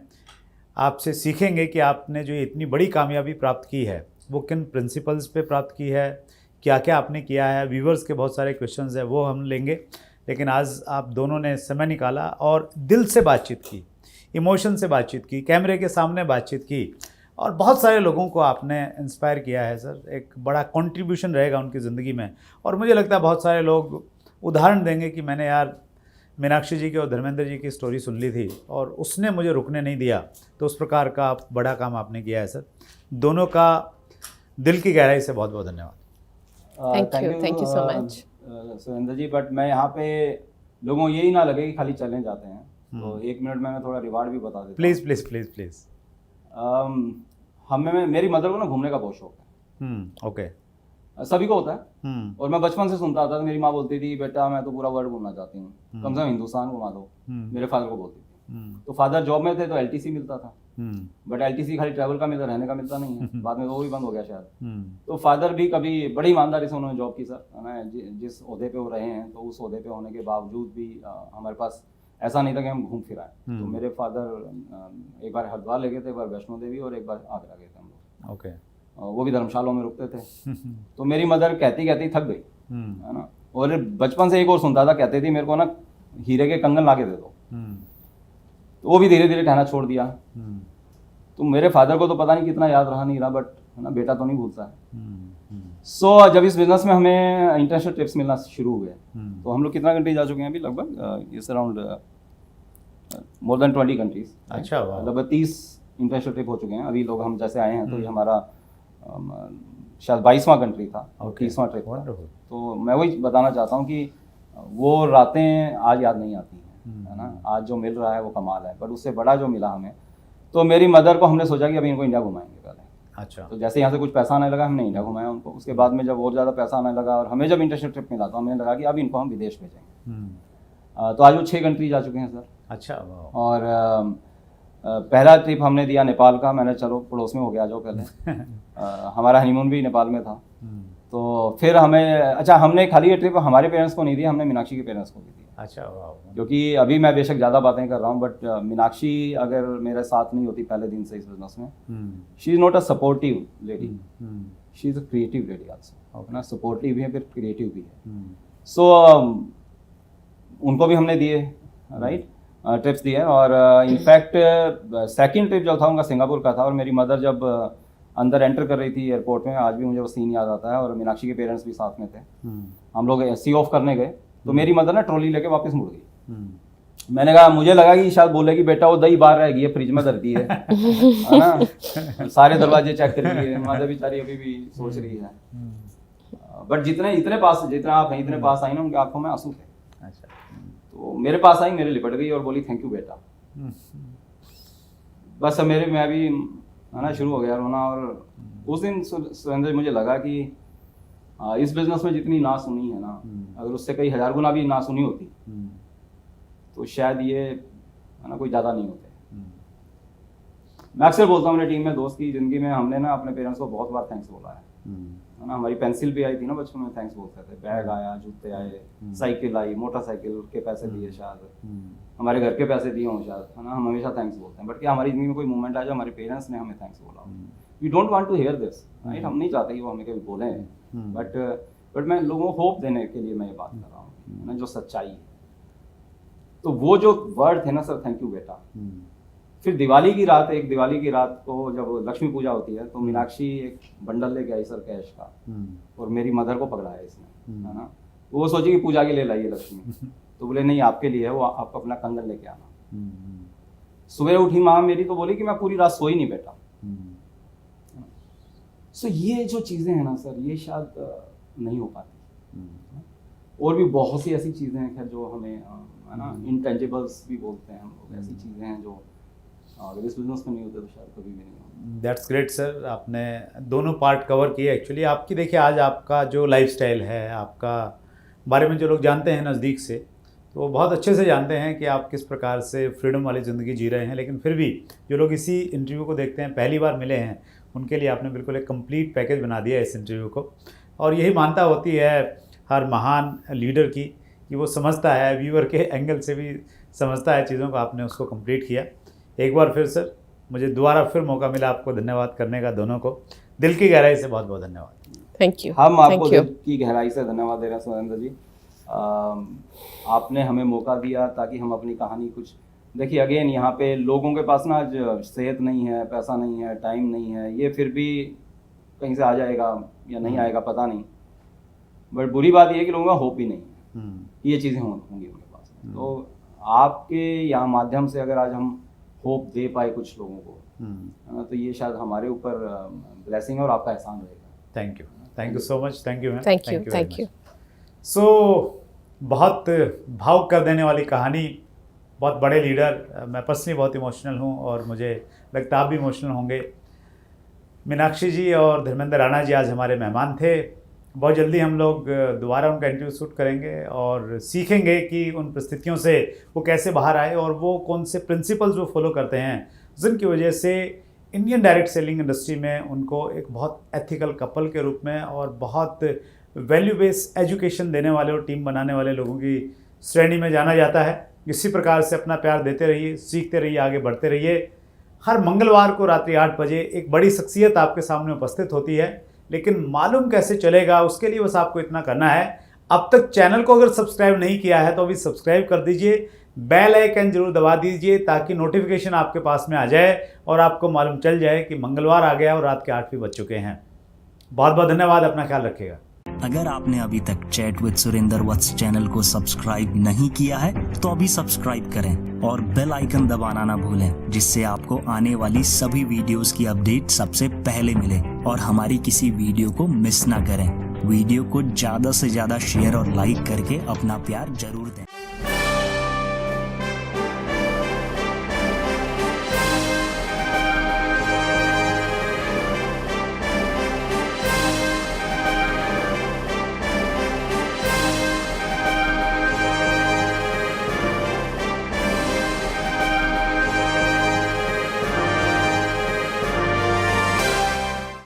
आपसे सीखेंगे कि आपने जो इतनी बड़ी कामयाबी प्राप्त की है वो किन प्रिंसिपल्स पे प्राप्त की है, क्या क्या आपने किया है। व्यूवर्स के बहुत सारे क्वेश्चंस हैं, वो हम लेंगे, लेकिन आज आप दोनों ने समय निकाला और दिल से बातचीत की, इमोशन से बातचीत की, कैमरे के सामने बातचीत की, और बहुत सारे लोगों को आपने इंस्पायर किया है सर। एक बड़ा कंट्रीब्यूशन रहेगा उनकी ज़िंदगी में, और मुझे लगता है बहुत सारे लोग उदाहरण देंगे कि मैंने यार मीनाक्षी जी की और धर्मेंद्र जी की स्टोरी सुन ली थी और उसने मुझे रुकने नहीं दिया। तो उस प्रकार का बड़ा काम आपने किया है सर। दोनों का दिल की गहराई से बहुत बहुत धन्यवाद। Thank you so much Surendra ji. But मैं यहाँ पे लोगों को यही ना लगे कि खाली चैलेंज आते हैं, तो एक मिनट में मैं थोड़ा रिवार्ड भी बता देता हूँ। Please please please please. मेरी मदर को ना घूमने का बहुत शौक है। ओके। सभी को होता है, और मैं बचपन से सुनता था। तो मेरी माँ बोलती थी बेटा मैं तो पूरा वर्ल्ड घूमना चाहती हूँ, कम से कम हिंदुस्तान घुमा दो। मेरे फादर को बोलती थी। तो फादर जॉब में थे तो एलटीसी मिलता था, बट एलटीसी खाली ट्रैवल का मिलता, रहने का मिलता नहीं है। बाद में वो भी बंद हो गया शायद। तो फादर भी कभी बड़ी ईमानदारी से उन्होंने जॉब की सर, है ना, जिस ओहदे पे वो रहे हैं, तो उस ओहदे पे होने के बावजूद भी हमारे पास ऐसा नहीं था कि हम घूम फिर आए। तो मेरे फादर एक बार हरिद्वार ले गए थे, एक बार वैष्णो देवी, और एक बार आगरा गए थे हम लोग। ओके। वो भी धर्मशालाओं में रुकते थे। तो मेरी मदर कहती कहती थक गई, है ना, और बचपन से एक और सुनता था, कहती थी मेरे को ना हीरे के कंगन ला के दे दो। तो वो भी धीरे धीरे कहना छोड़ दिया। तो मेरे फादर को तो पता नहीं कितना याद रहा नहीं रहा, बट है ना, बेटा तो नहीं भूलता है। सो जब इस बिजनेस में हमें इंटरनेशनल ट्रिप्स मिलना शुरू हुए, तो हम लोग कितना कंट्री जा चुके हैं अभी? लगभग इस अराउंड मोर देन 20 कंट्रीज। अच्छा, लगभग 30 इंटरनेशनल ट्रिप हो चुके हैं। अभी लोग हम जैसे आए हैं तो ये हमारा शायद 22वां कंट्री था और 30वां ट्रिप था। तो मैं वही बताना चाहता हूँ कि वो रातें आज याद नहीं आती हैं, है ना। आज जो मिल रहा है वो कमाल है, बट उससे बड़ा जो मिला हमें, तो मेरी मदर को हमने सोचा कि अभी इनको इंडिया घुमाएंगे पहले। अच्छा। तो जैसे यहाँ से कुछ पैसा आने लगा, हमने इंडिया घुमाया उनको। उसके बाद में जब और ज़्यादा पैसा आने लगा और हमें जब इंटरनेशनल ट्रिप मिला, तो हमें लगा कि अब इनको हम विदेश भेजेंगे। तो आज वो 6 कंट्री जा चुके हैं सर। अच्छा। और पहला ट्रिप हमने दिया नेपाल का। मैंने चलो पड़ोस में हो गया जो पहले हमारा हनीमून भी नेपाल में था। तो फिर हमें हमने खाली ये ट्रिप हमारे पेरेंट्स को नहीं दिया, हमने मीनाक्षी के पेरेंट्स को भी दिया। अच्छा। क्योंकि अभी मैं बेशक ज़्यादा बातें कर रहा हूँ, बट मीनाक्षी अगर मेरे साथ नहीं होती पहले दिन से इस बिजनेस में, she is not a supportive lady, she is a creative lady also, है ना। सपोर्टिव भी है, फिर क्रिएटिव भी है। सो उनको भी हमने दिए, राइट, ट्रिप्स दिए। और इनफैक्ट सेकंड ट्रिप जो था उनका सिंगापुर का था, और मेरी मदर जब अंदर एंटर कर रही थी एयरपोर्ट में, आज भी मुझे वो सीन याद आता है। और मीनाक्षी के पेरेंट्स भी साथ में थे। हम लोग सी ऑफ करने गए, तो मेरी मदर ना ट्रॉली लेके वापस मुड़ गई। मैंने कहा, मुझे लगा कि शायद बोलेगी बेटा वो दही बाहर रह गई है, फ्रिज में धर दी है ना। सारे दरवाजे चेक कर लिए। मदर बेचारी अभी भी सोच रही है। बट जितने पास आप हैं, इतने पास आई ना, उनकी आंखों में आंसू थे। अच्छा। तो मेरे पास आई, मेरे लिपट गई और बोली थैंक यू बेटा। बस मैं भी है ना शुरू हो गया रोना। और उस दिन सुरेंद्र मुझे लगा कि इस बिजनेस में जितनी ना सुनी है ना, अगर उससे कई 1000 गुना भी ना सुनी होती, तो शायद ये है ना, कोई ज़्यादा नहीं होते। मैं अक्सर बोलता हूँ अपने टीम में, दोस्त की ज़िंदगी में हमने ना अपने पेरेंट्स को बहुत बार थैंक्स बोला है ना। हमारी पेंसिल भी आई थी ना बचपन में, थैंक्स बोलते थे। बैग आया, जूते आए, साइकिल आई, मोटरसाइकिल के पैसे दिए शायद, हमारे घर के पैसे दिए हों शायद, है ना, हम हमेशा थैंक्स बोलते हैं। बट क्या हमारी ज़िंदगी में कोई मूवमेंट आया जो हमारे पेरेंट्स ने हमें थैंक्स बोला? We don't want to hear this, right. हम नहीं चाहते कि वो हमें कभी बोलें, बट मैं लोगों को होप देने के लिए मैं ये बात कर रहा हूँ, है ना, जो सच्चाई है। तो वो जो वर्ड थे ना सर, थैंक यू बेटा। फिर दिवाली की रात, एक दिवाली की रात को जब लक्ष्मी पूजा होती है तो मीनाक्षी एक बंडल लेके आई सर कैश का, और मेरी मदर को पकड़ाया इसने, है ना। वो सोची कि पूजा के लिए लाइए लक्ष्मी, तो बोले नहीं आपके लिए है, वो आप अपना कंगन लेके आना। सुबह उठी माँ मेरी तो बोली कि मैं पूरी रात सोई नहीं बेटा। सो ये जो चीज़ें हैं ना सर, ये शायद नहीं हो पाती। और भी बहुत सी ऐसी चीज़ें हैं खैर जो हमें, है ना, इंटेंजिबल्स भी बोलते हैं हम लोग, ऐसी चीज़ें हैं जो अगर इस बिजनेस में नहीं होते तो शायद कभी भी नहीं होते। दैट्स ग्रेट सर, आपने दोनों पार्ट कवर किए। एक्चुअली आपकी देखिए आज आपका जो लाइफस्टाइल है, आपका बारे में जो लोग जानते हैं नज़दीक से, तो वो बहुत अच्छे से जानते हैं कि आप किस प्रकार से फ्रीडम वाली ज़िंदगी जी रहे हैं। लेकिन फिर भी जो लोग इसी इंटरव्यू को देखते हैं, पहली बार मिले हैं, उनके लिए आपने बिल्कुल एक कंप्लीट पैकेज बना दिया इस इंटरव्यू को। और यही मानता होती है हर महान लीडर की कि वो समझता है, व्यूअर के एंगल से भी समझता है चीज़ों को। आपने उसको कंप्लीट किया। एक बार फिर सर मुझे दोबारा फिर मौका मिला आपको धन्यवाद करने का, दोनों को दिल की गहराई से बहुत बहुत धन्यवाद। Thank you. हम आपको दिल की गहराई से धन्यवाद दे रहे हैं सुरेंद्र जी। आपने हमें मौका दिया ताकि हम अपनी कहानी कुछ देखिए। अगेन यहाँ पे लोगों के पास ना आज सेहत नहीं है, पैसा नहीं है, टाइम नहीं है, ये फिर भी कहीं से आ जाएगा या नहीं आएगा पता नहीं। बट बुरी बात ये है कि लोगों का होप ही नहीं है कि ये चीज़ें होंगी उनके पास। तो आपके यहाँ माध्यम से अगर आज हम होप दे पाए कुछ लोगों को, तो ये शायद हमारे ऊपर ब्लेसिंग और आपका एहसान रहेगा। Thank you so much. Thank you ma'am. Thank you. So बहुत भावुक कर देने वाली कहानी, बहुत बड़े लीडर। मैं पर्सनली बहुत इमोशनल हूँ और मुझे लगता है आप भी इमोशनल होंगे। मीनाक्षी जी और धर्मेंद्र राणा जी आज हमारे मेहमान थे। बहुत जल्दी हम लोग दोबारा उनका इंटरव्यू शूट करेंगे और सीखेंगे कि उन परिस्थितियों से वो कैसे बाहर आए और वो कौन से प्रिंसिपल्स वो फॉलो करते हैं जिनकी वजह से इंडियन डायरेक्ट सेलिंग इंडस्ट्री में उनको एक बहुत एथिकल कपल के रूप में और बहुत वैल्यू बेस्ड एजुकेशन देने वाले और टीम बनाने वाले लोगों की श्रेणी में जाना जाता है। इसी प्रकार से अपना प्यार देते रहिए, सीखते रहिए, आगे बढ़ते रहिए। हर मंगलवार को रात्रि 8 बजे एक बड़ी शख्सियत आपके सामने उपस्थित होती है, लेकिन मालूम कैसे चलेगा उसके लिए बस आपको इतना करना है। अब तक चैनल को अगर सब्सक्राइब नहीं किया है तो अभी सब्सक्राइब कर दीजिए, बेल आइकन जरूर दबा दीजिए ताकि नोटिफिकेशन आपके पास में आ जाए और आपको मालूम चल जाए कि मंगलवार आ गया और रात के 8 भी बज चुके हैं। बहुत बहुत धन्यवाद, अपना ख्याल रखिएगा। अगर आपने अभी तक chat with Surendra Vats channel को सब्सक्राइब नहीं किया है तो अभी सब्सक्राइब करें और बेल आइकन दबाना ना भूलें, जिससे आपको आने वाली सभी वीडियोस की अपडेट सबसे पहले मिले और हमारी किसी वीडियो को मिस ना करें। वीडियो को ज्यादा से ज्यादा शेयर और लाइक करके अपना प्यार जरूर दें।